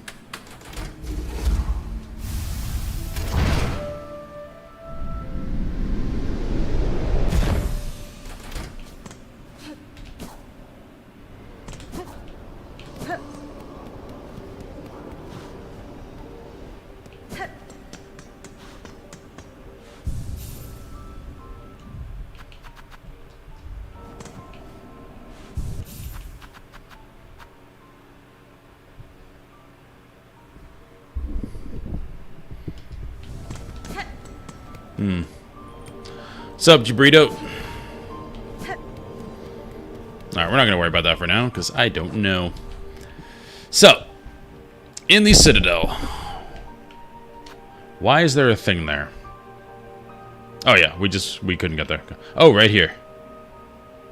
Sup, Jabrito? Alright, we're not going to worry about that for now, because I don't know. So, in the Citadel, why is there a thing there? Oh yeah, we couldn't get there. Oh, right here.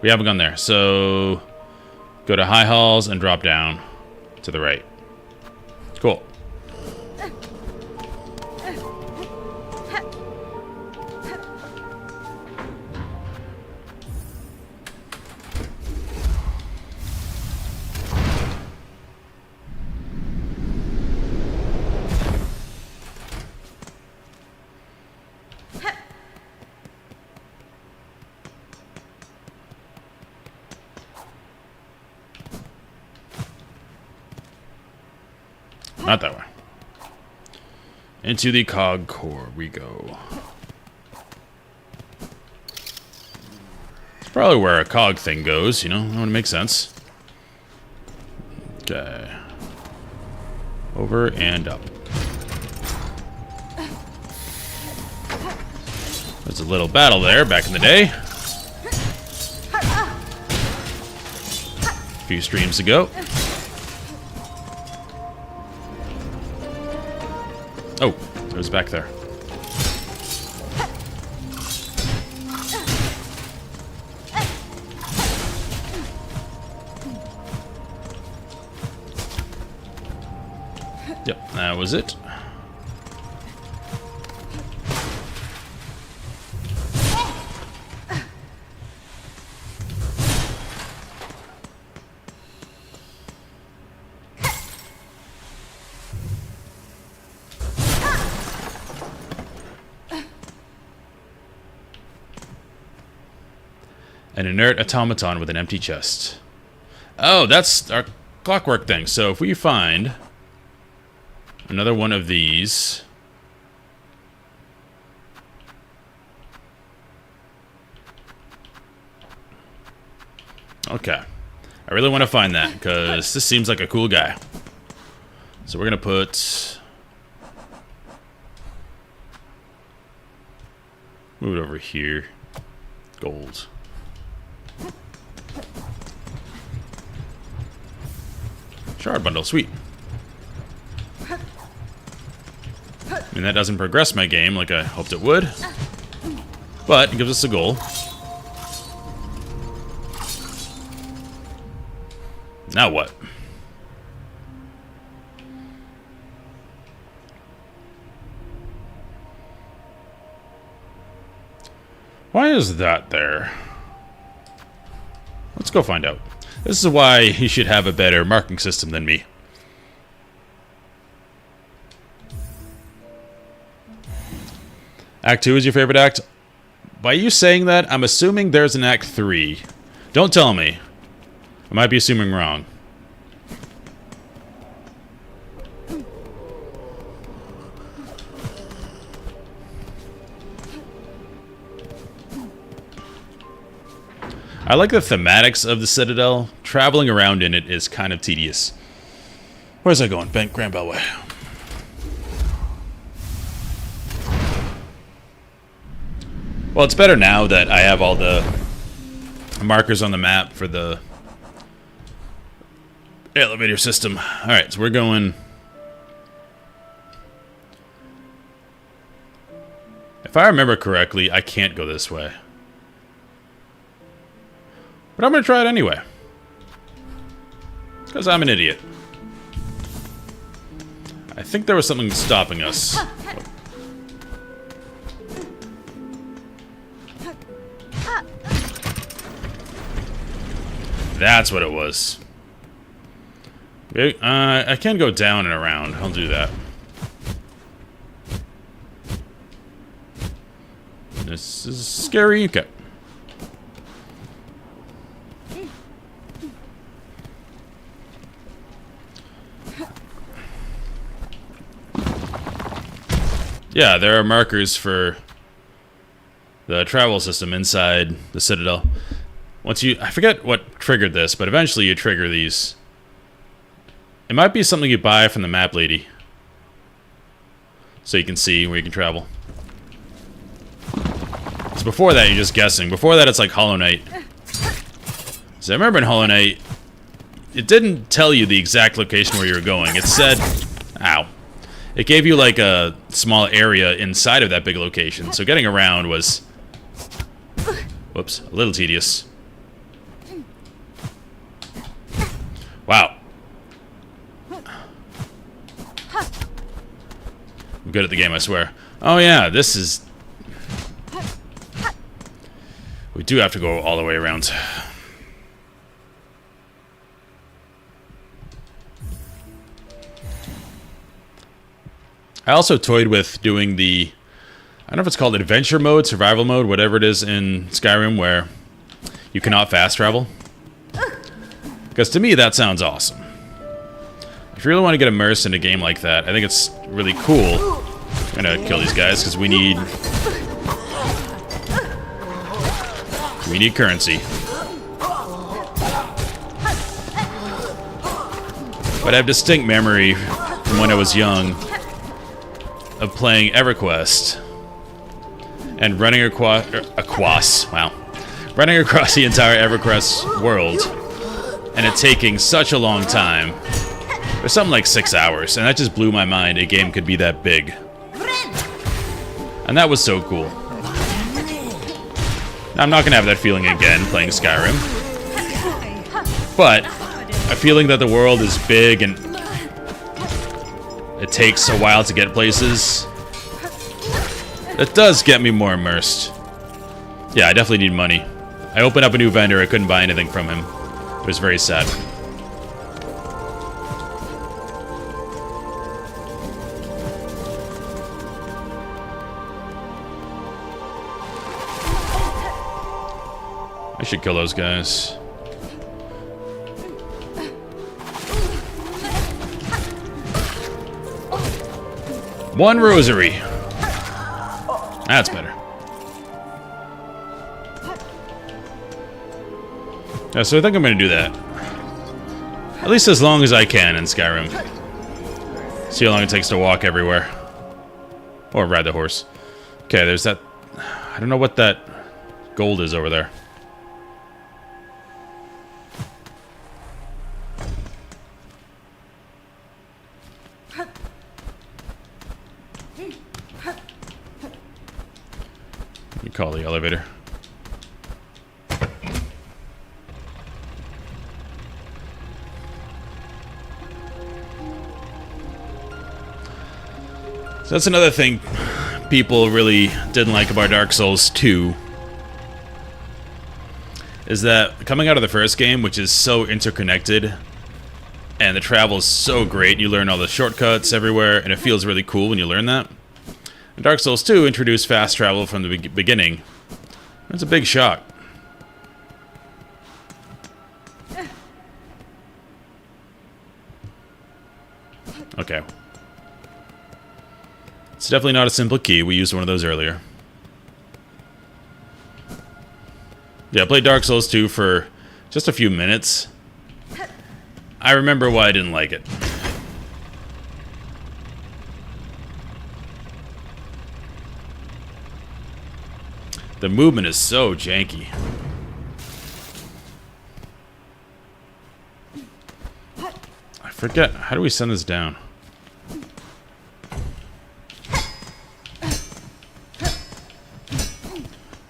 We haven't gone there, so go to High Halls and drop down to the right. Cool. Not that way. Into the cog core we go. It's probably where a cog thing goes, you know? That would make sense. Okay. Over and up. There's a little battle there back in the day. A few streams ago. Oh, it was back there. Yep, that was it. An inert automaton with an empty chest. Oh, that's our clockwork thing. So if we find another one of these... Okay. I really want to find that, because this seems like a cool guy. So we're going to put... Move it over here. Gold. Shard bundle, sweet. I mean, that doesn't progress my game like I hoped it would. But it gives us a goal. Now what? why is that there? Let's go find out. This is why he should have a better marking system than me. Act 2 is your favorite act? By you saying that, I'm assuming there's an Act 3. Don't tell me. I might be assuming wrong. I like the thematics of the Citadel. Traveling around in it is kind of tedious. Where's that going? Grand Beltway. Well, it's better now that I have all the markers on the map for the elevator system. Alright, so we're going... If I remember correctly, I can't go this way. But I'm going to try it anyway. Because I'm an idiot. I think there was something stopping us. That's what it was. Okay, I can go down and around. I'll do that. This is scary. Okay. Yeah, there are markers for the travel system inside the Citadel. Once you... I forget what triggered this, but eventually you trigger these. It might be something you buy from the map lady. So you can see where you can travel. So before that, you're just guessing. Before that, it's like Hollow Knight. So I remember in Hollow Knight, it didn't tell you the exact location where you were going. It said... Ow. It gave you like a small area inside of that big location. So getting around was... Whoops. A little tedious. Wow. I'm good at the game, I swear. Oh yeah, this is... We do have to go all the way around. I also toyed with doing the... I don't know if it's called adventure mode, survival mode, whatever it is in Skyrim, where you cannot fast travel. Because to me, that sounds awesome. If you really want to get immersed in a game like that, I think it's really cool. I'm gonna kill these guys, because we need... We need currency. But I have distinct memory from when I was young of playing EverQuest and running across the entire EverQuest world, and it taking such a long time. It was something like 6 hours, and that just blew my mind. A game could be that big, and that was so cool. Now, I'm not gonna have that feeling again playing Skyrim, but a feeling that the world is big and it takes a while to get places, it does get me more immersed. Yeah, I definitely need money. I opened up a new vendor, I couldn't buy anything from him. It was very sad. I should kill those guys. One rosary. That's better. Yeah, so I think I'm going to do that. At least as long as I can in Skyrim. See how long it takes to walk everywhere. Or ride the horse. Okay, there's that... I don't know what that gold is over there. You call the elevator. So that's another thing people really didn't like about Dark Souls 2. is that coming out of the first game, which is so interconnected, and the travel is so great, you learn all the shortcuts everywhere, and it feels really cool when you learn that. And Dark Souls 2 introduced fast travel from the beginning. That's a big shock. Okay. It's definitely not a simple key. We used one of those earlier. Yeah, I played Dark Souls 2 for just a few minutes. I remember why I didn't like it. The movement is so janky. I forget. How do we send this down?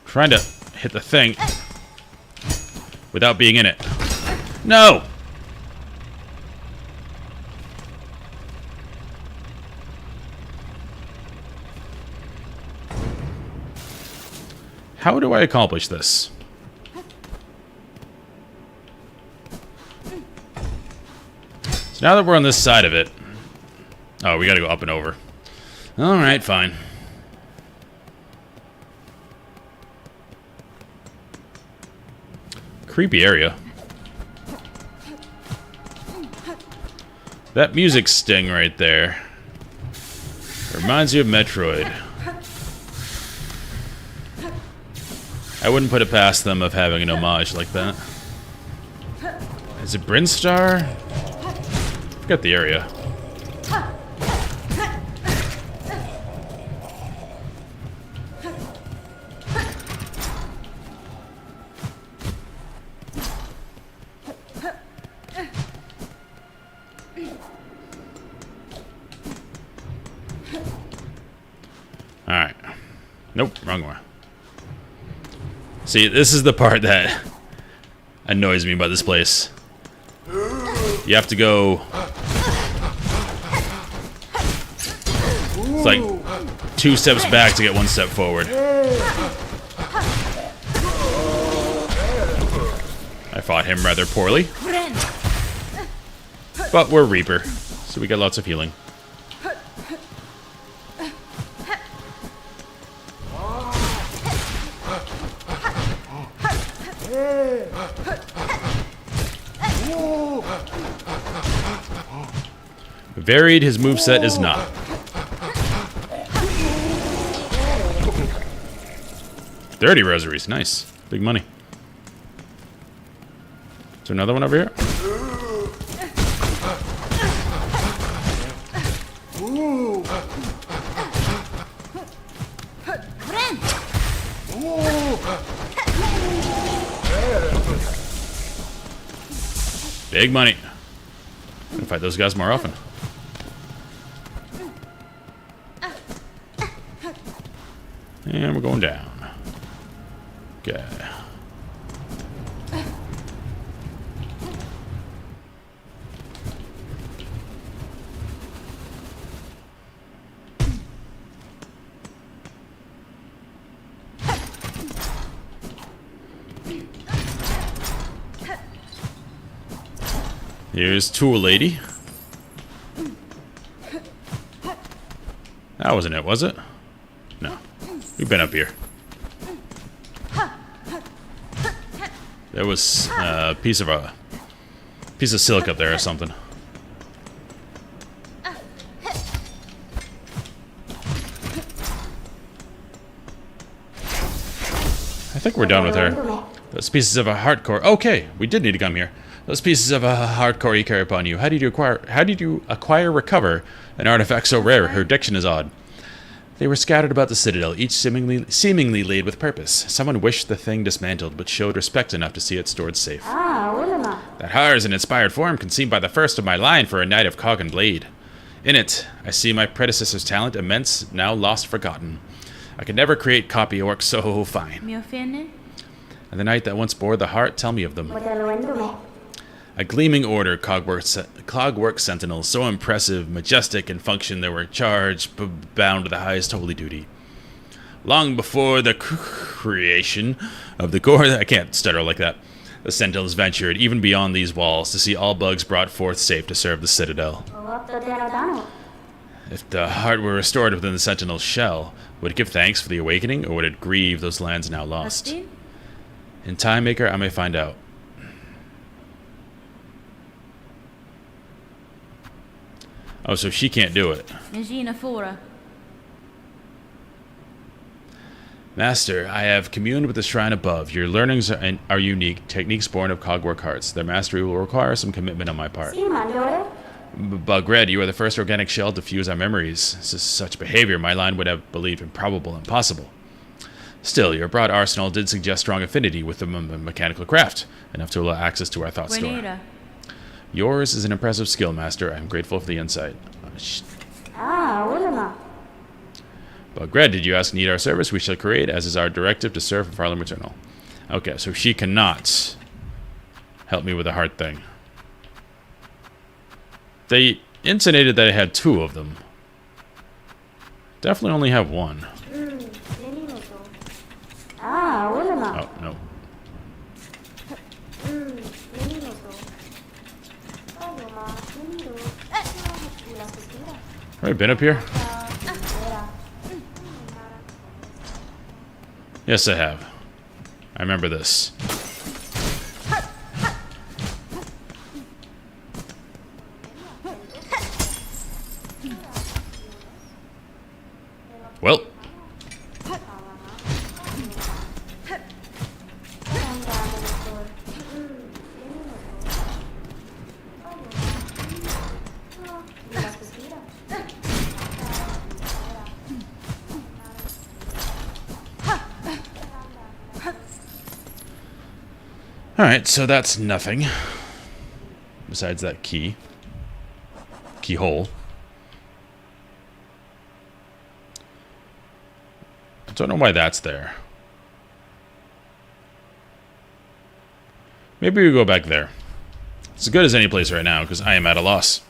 Trying to hit the thing without being in it. No! How do I accomplish this? So now that we're on this side of it... Oh, we gotta go up and over. Alright, fine. Creepy area. That music sting right there reminds you of Metroid. I wouldn't put it past them of having an homage like that. Is it Brinstar? Forget the area. Alright. Nope, wrong one. See, this is the part that annoys me about this place. You have to go... It's like 2 steps back to get 1 step forward. I fought him rather poorly. But we're Reaper, so we got lots of healing. Varied his moveset is not. $30 rosaries, nice. Big money. Is there another one over here? Big money. I'm gonna fight those guys more often. And we're going down. Okay. Here's Tool Lady. That wasn't it, was it? No. We've been up here. There was a piece of silk up there or something. I think we're done with her. Those pieces of a heart core. Okay, we did need to come here. Those pieces of a heart core you carry upon you. How did you recover an artifact so rare? Her diction is odd. They were scattered about the citadel, each seemingly laid with purpose. Someone wished the thing dismantled, but showed respect enough to see it stored safe. That har is an inspired form, conceived by the first of my line for a knight of cog and blade. In it, I see my predecessor's talent, immense, now lost, forgotten. I could never create copy work so fine. And the knight that once bore the heart, tell me of them. A gleaming order, cogwork sentinels, so impressive, majestic in function, they were charged, bound to the highest holy duty. Long before the creation of the core, I can't stutter like that. The Sentinels ventured even beyond these walls to see all bugs brought forth safe to serve the Citadel. If the heart were restored within the Sentinel's shell, would it give thanks for the awakening, or would it grieve those lands now lost? In Time Maker, I may find out. Oh, so she can't do it. Master, I have communed with the shrine above. Your learnings are unique, techniques born of cogwork hearts. Their mastery will require some commitment on my part. Bugred, you are the first organic shell to fuse our memories. Such behavior my line would have believed improbable and impossible. Still, your broad arsenal did suggest strong affinity with the mechanical craft, enough to allow access to our thought store. Yours is an impressive skill, Master. I am grateful for the insight. Bugred, did you ask need our service? We shall create, as is our directive, to serve for Farlam Eternal. Okay, so she cannot help me with the heart thing. They intonated that I had 2 of them. Definitely only have 1. Oh, no. Have I been up here? Yes, I have. I remember this. Well. Alright, so that's nothing. Besides that key. Keyhole. I don't know why that's there. Maybe we go back there. It's as good as any place right now, because I am at a loss.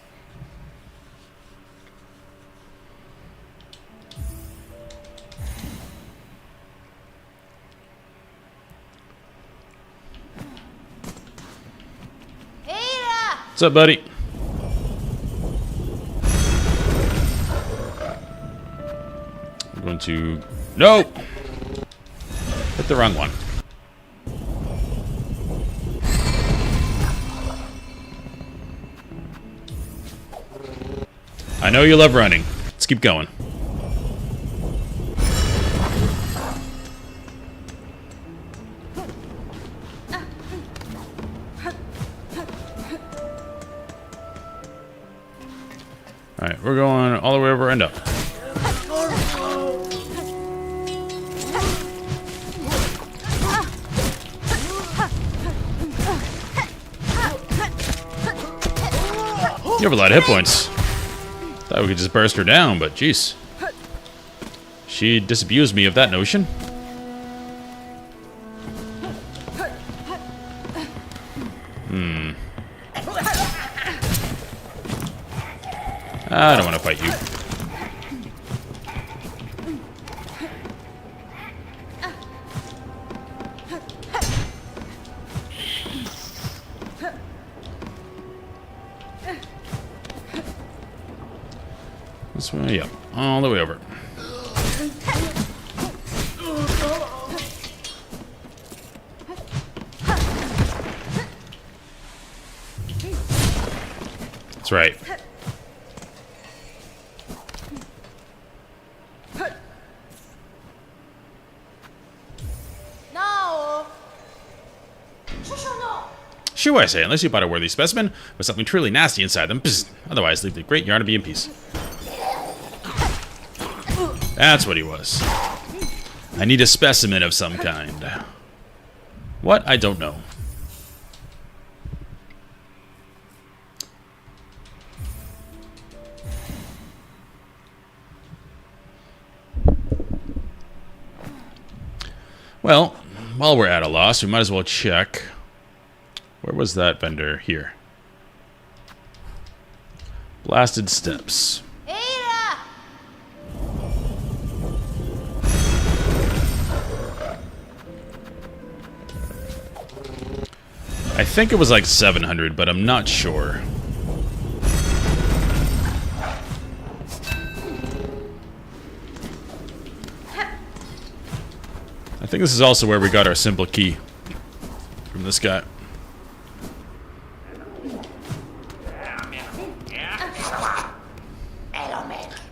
What's up, buddy? I'm going to... No! Hit the wrong one. I know you love running. Let's keep going. Alright, we're going all the way over and up. You have a lot of hit points. Thought we could just burst her down, but jeez. She disabused me of that notion. I don't want to fight you. This way, yeah, all the way over. That's right. Sure, I say, unless you bought a worthy specimen with something truly nasty inside them. Psst. Otherwise, leave the great Yarnaby in peace. That's what he was. I need a specimen of some kind. What? I don't know. Well, while we're at a loss, we might as well check. Where was that vendor? Here. Blasted Steps. think it was like 700, but I'm not sure. I think this is also where we got our simple key from this guy.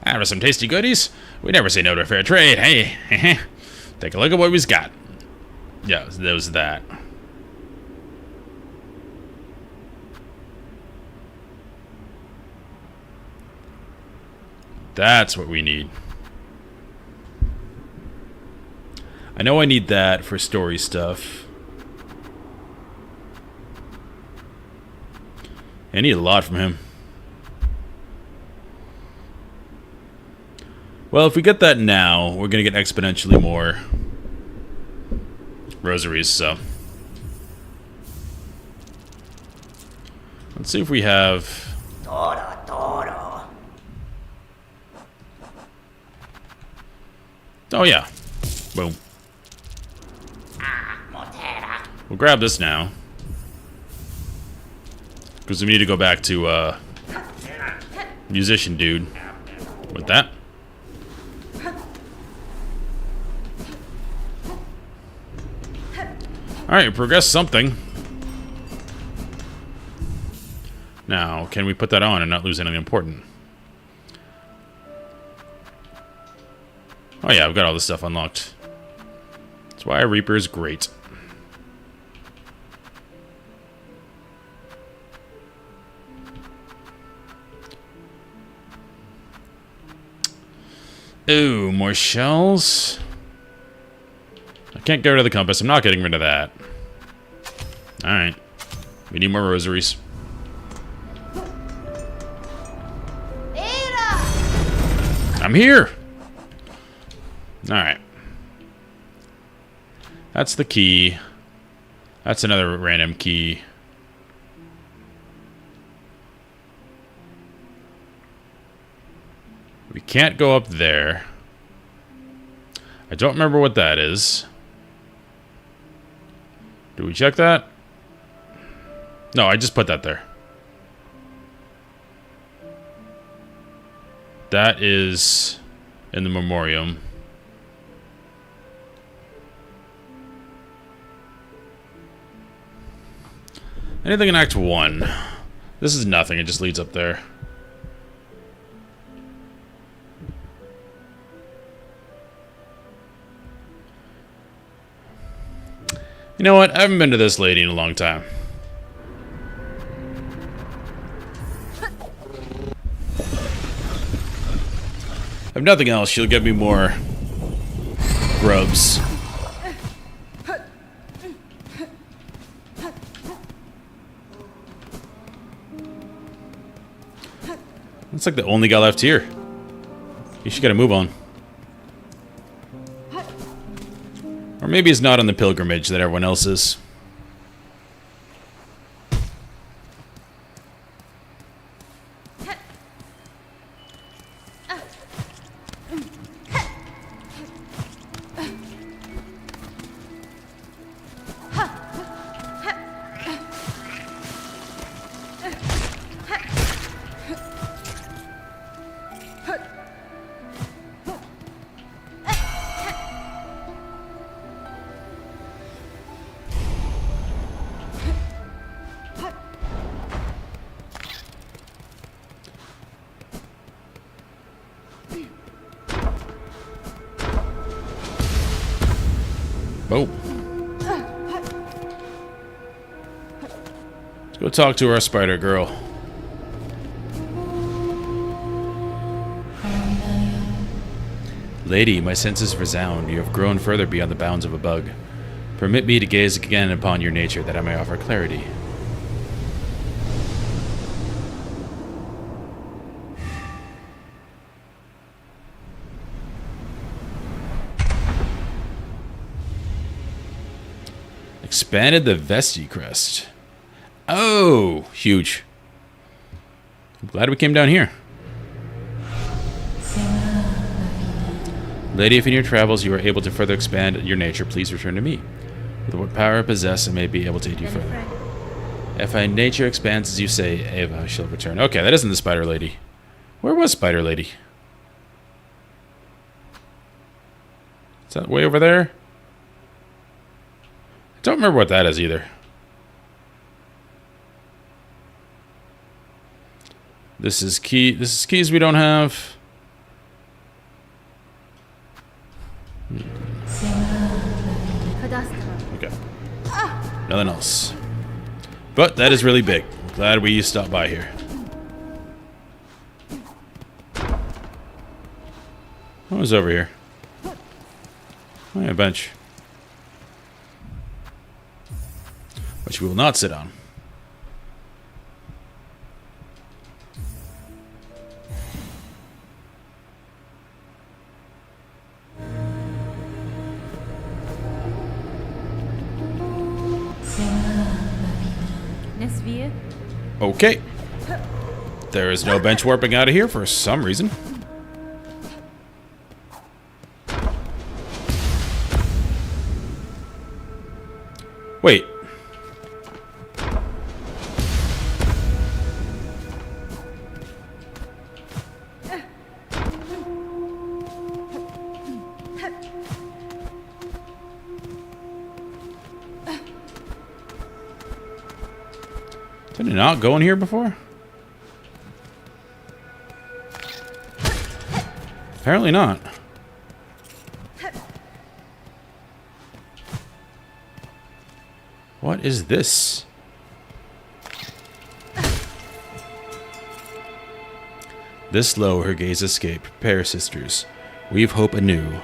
Ah, for some tasty goodies? We never say no to fair trade, hey? Take a look at what we've got. Yeah, there was that. That's what we need. I know I need that for story stuff. I need a lot from him. Well, if we get that now, we're going to get exponentially more rosaries, so. Let's see if we have... Oh, yeah. Boom. We'll grab this now. Because we need to go back to, musician dude. With that. Alright, progress something. Now, can we put that on and not lose anything important? Oh yeah, I've got all this stuff unlocked. That's why a Reaper is great. Ooh, more shells. I can't get rid of the compass. I'm not getting rid of that. Alright. We need more rosaries. I'm here! Alright. That's the key. That's another random key. We can't go up there. I don't remember what that is. Do we check that? No, I just put that there. That is in the memoriam. Anything in Act 1? This is nothing, it just leads up there. You know what? I haven't been to this lady in a long time. If nothing else, she'll get me more grubs. That's like the only guy left here. You should get a move on. Or maybe he's not on the pilgrimage that everyone else is. Oh. Let's go talk to our spider girl. Lady, my senses resound. You have grown further beyond the bounds of a bug. Permit me to gaze again upon your nature, that I may offer clarity. Expanded the Vesti crest. Oh, huge. I'm glad we came down here. Lady, if in your travels you are able to further expand your nature, please return to me. With what power I possess, I may be able to aid you further. If nature expands as you say, Ava shall return. Okay, that isn't the spider lady. Where was spider lady? Is that way over there? I don't remember what that is either. This is key. This is keys we don't have. Okay. Nothing else. But that is really big. Glad we stopped by here. What was over here? Oh, yeah, a bench. Which we will not sit on. Okay. There is no bench warping out of here for some reason. Wait. Did it not go in here before? Apparently not. What is this? This low her gaze escaped. Prepare, sisters. Weave hope anew,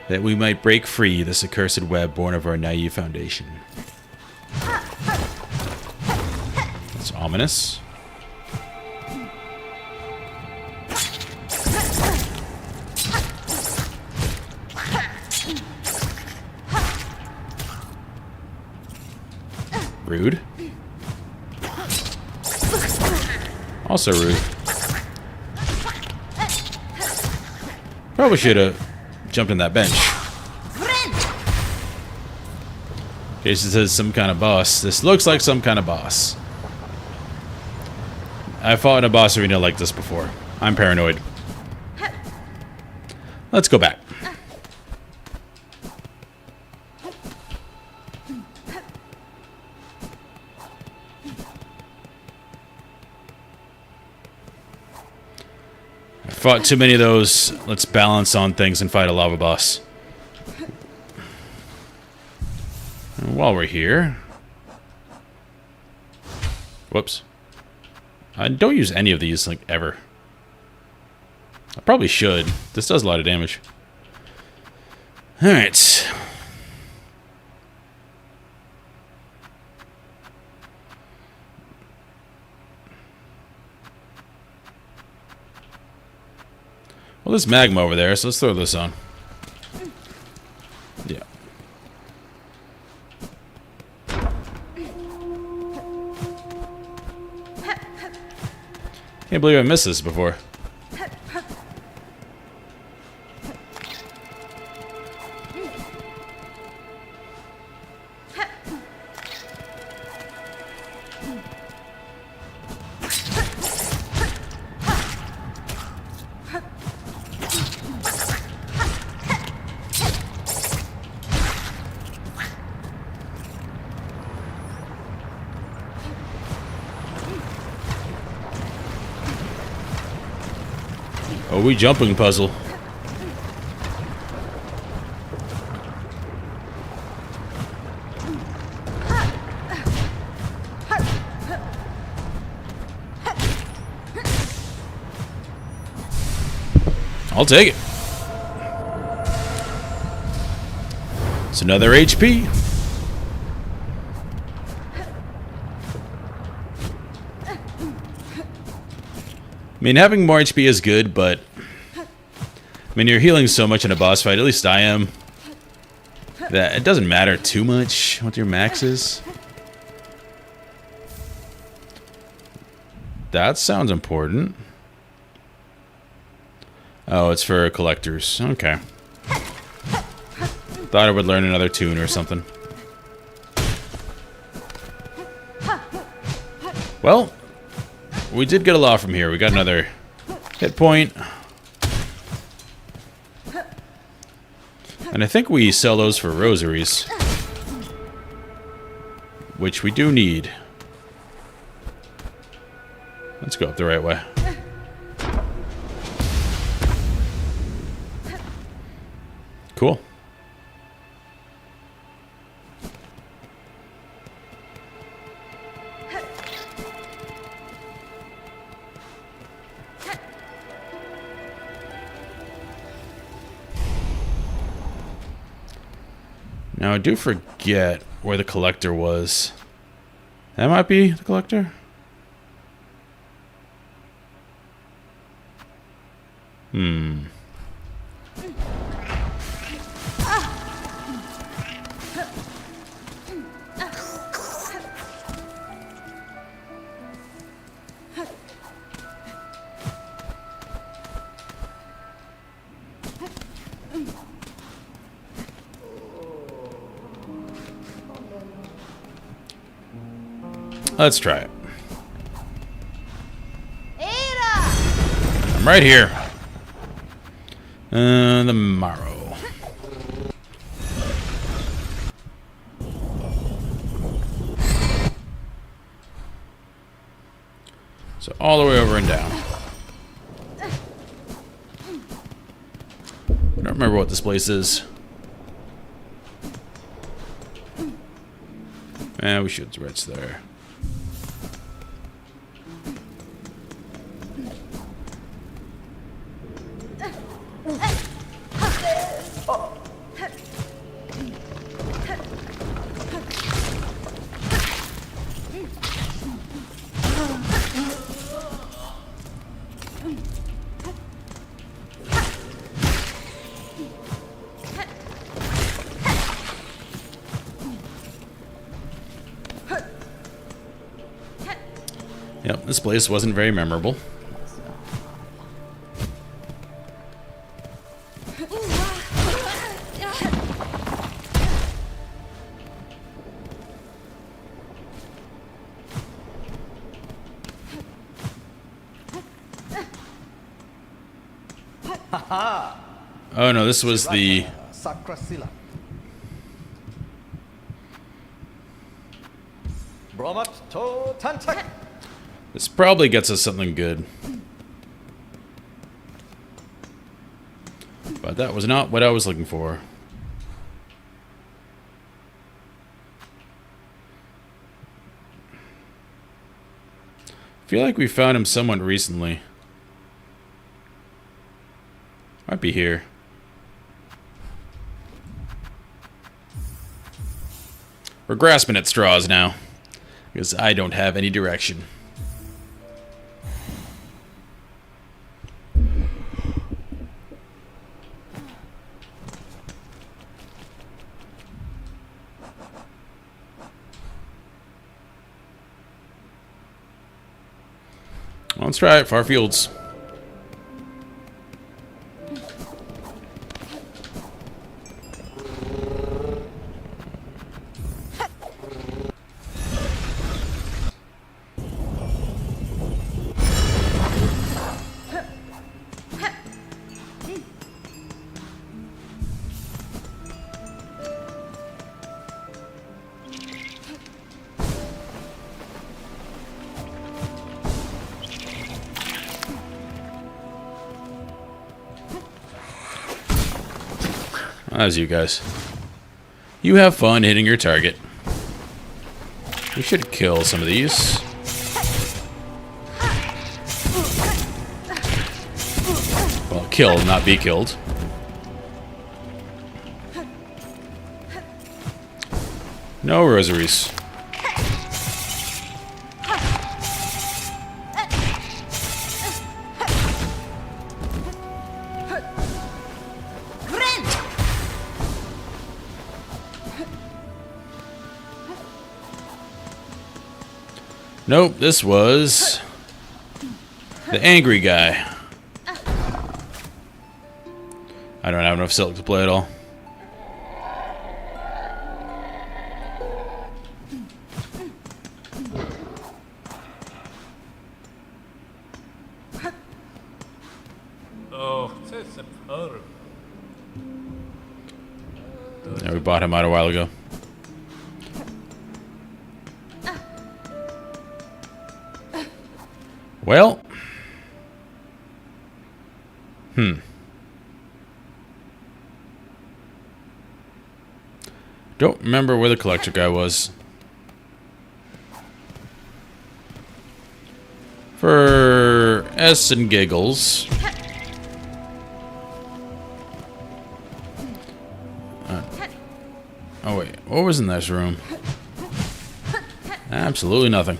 that we might break free this accursed web born of our naive foundation. That's ominous. Rude. Also rude. Probably should have jumped in that bench. Okay, this says some kind of boss. This looks like some kind of boss. I've fought in a boss arena like this before. I'm paranoid. Let's go back. Fought too many of those. Let's balance on things and fight a lava boss. And while we're here... Whoops. I don't use any of these, like, ever. I probably should. This does a lot of damage. Alright. Well, there's magma over there, so let's throw this on. Yeah. Can't believe I missed this before. Oh, we jumping puzzle. I'll take it. It's another HP. I mean, having more HP is good, but... I mean, you're healing so much in a boss fight, at least I am, that it doesn't matter too much what your max is. That sounds important. Oh, it's for collectors. Okay. Thought I would learn another tune or something. Well, we did get a lot from here. We got another hit point. And I think we sell those for rosaries. Which we do need. Let's go up the right way. Cool. Now I do forget where the collector was. That might be the collector? Let's try it. I'm right here. The marrow. So all the way over and down. I don't remember what this place is. We should switch there. Yep, this place wasn't very memorable. Oh no, this was the... This probably gets us something good. But that was not what I was looking for. I feel like we found him somewhat recently. Might be here. We're grasping at straws now, because I don't have any direction. Well, let's try it. Far fields. As you guys. You have fun hitting your target. We should kill some of these. Well, kill, not be killed. No rosaries. Nope, this was the angry guy. I don't have enough silk to play at all. Yeah, we bought him out a while ago. Well. Don't remember where the collector guy was. For S and giggles. Oh wait, what was in this room? Absolutely nothing.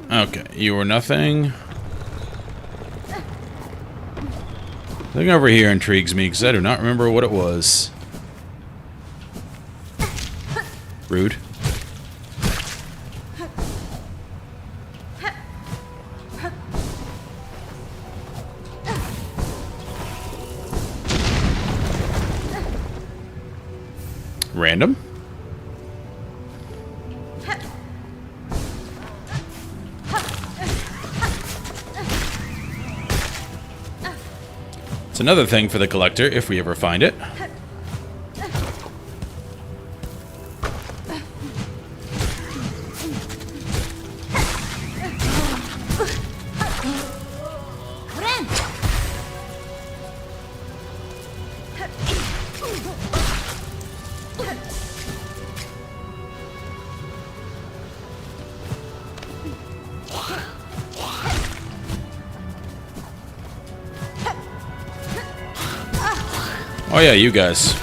Okay, you were nothing. Thing over here intrigues me because I do not remember what it was. Rude. Random? It's another thing for the collector if we ever find it. Oh yeah, you guys.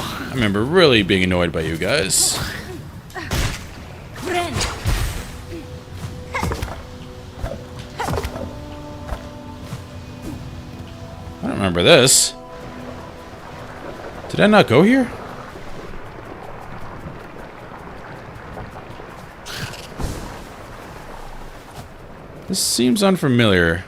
I remember really being annoyed by you guys. I don't remember this. Did I not go here? This seems unfamiliar.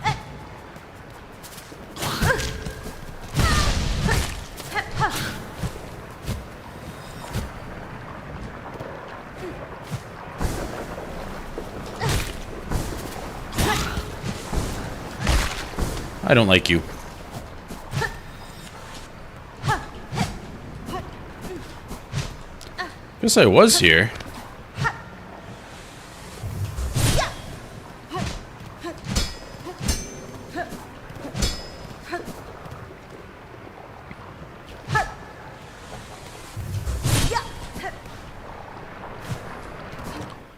I don't like you. Guess I was here.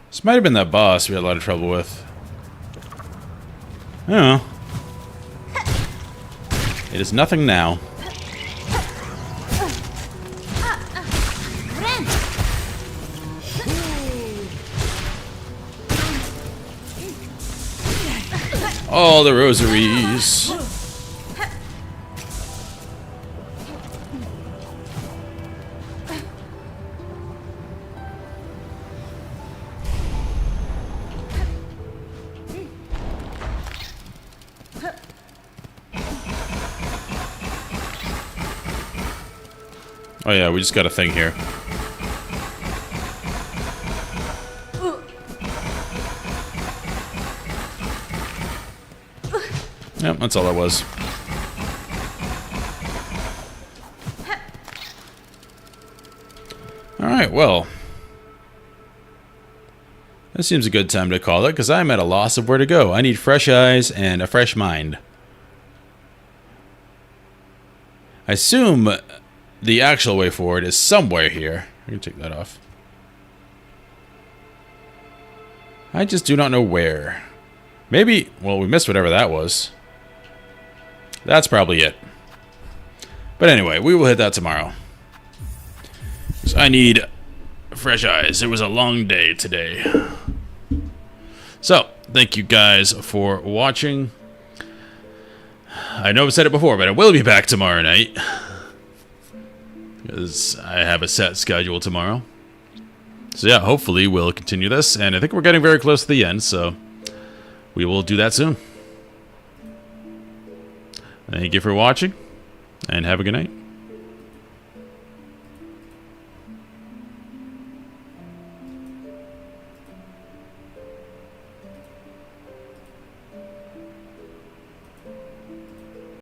This might have been that boss we had a lot of trouble with. I don't know. It is nothing now. All the rosaries. Oh yeah, we just got a thing here. Yep, that's all that was. Alright, well. This seems a good time to call it, because I'm at a loss of where to go. I need fresh eyes and a fresh mind. I assume the actual way forward is somewhere here. I can take that off. I just do not know where. Maybe, well, we missed whatever that was. That's probably it. But anyway, we will hit that tomorrow. So I need fresh eyes. It was a long day today. So, thank you guys for watching. I know I've said it before, but I will be back tomorrow night, because I have a set schedule tomorrow. So yeah, hopefully we'll continue this, and I think we're getting very close to the end, so we will do that soon. Thank you for watching, and have a good night.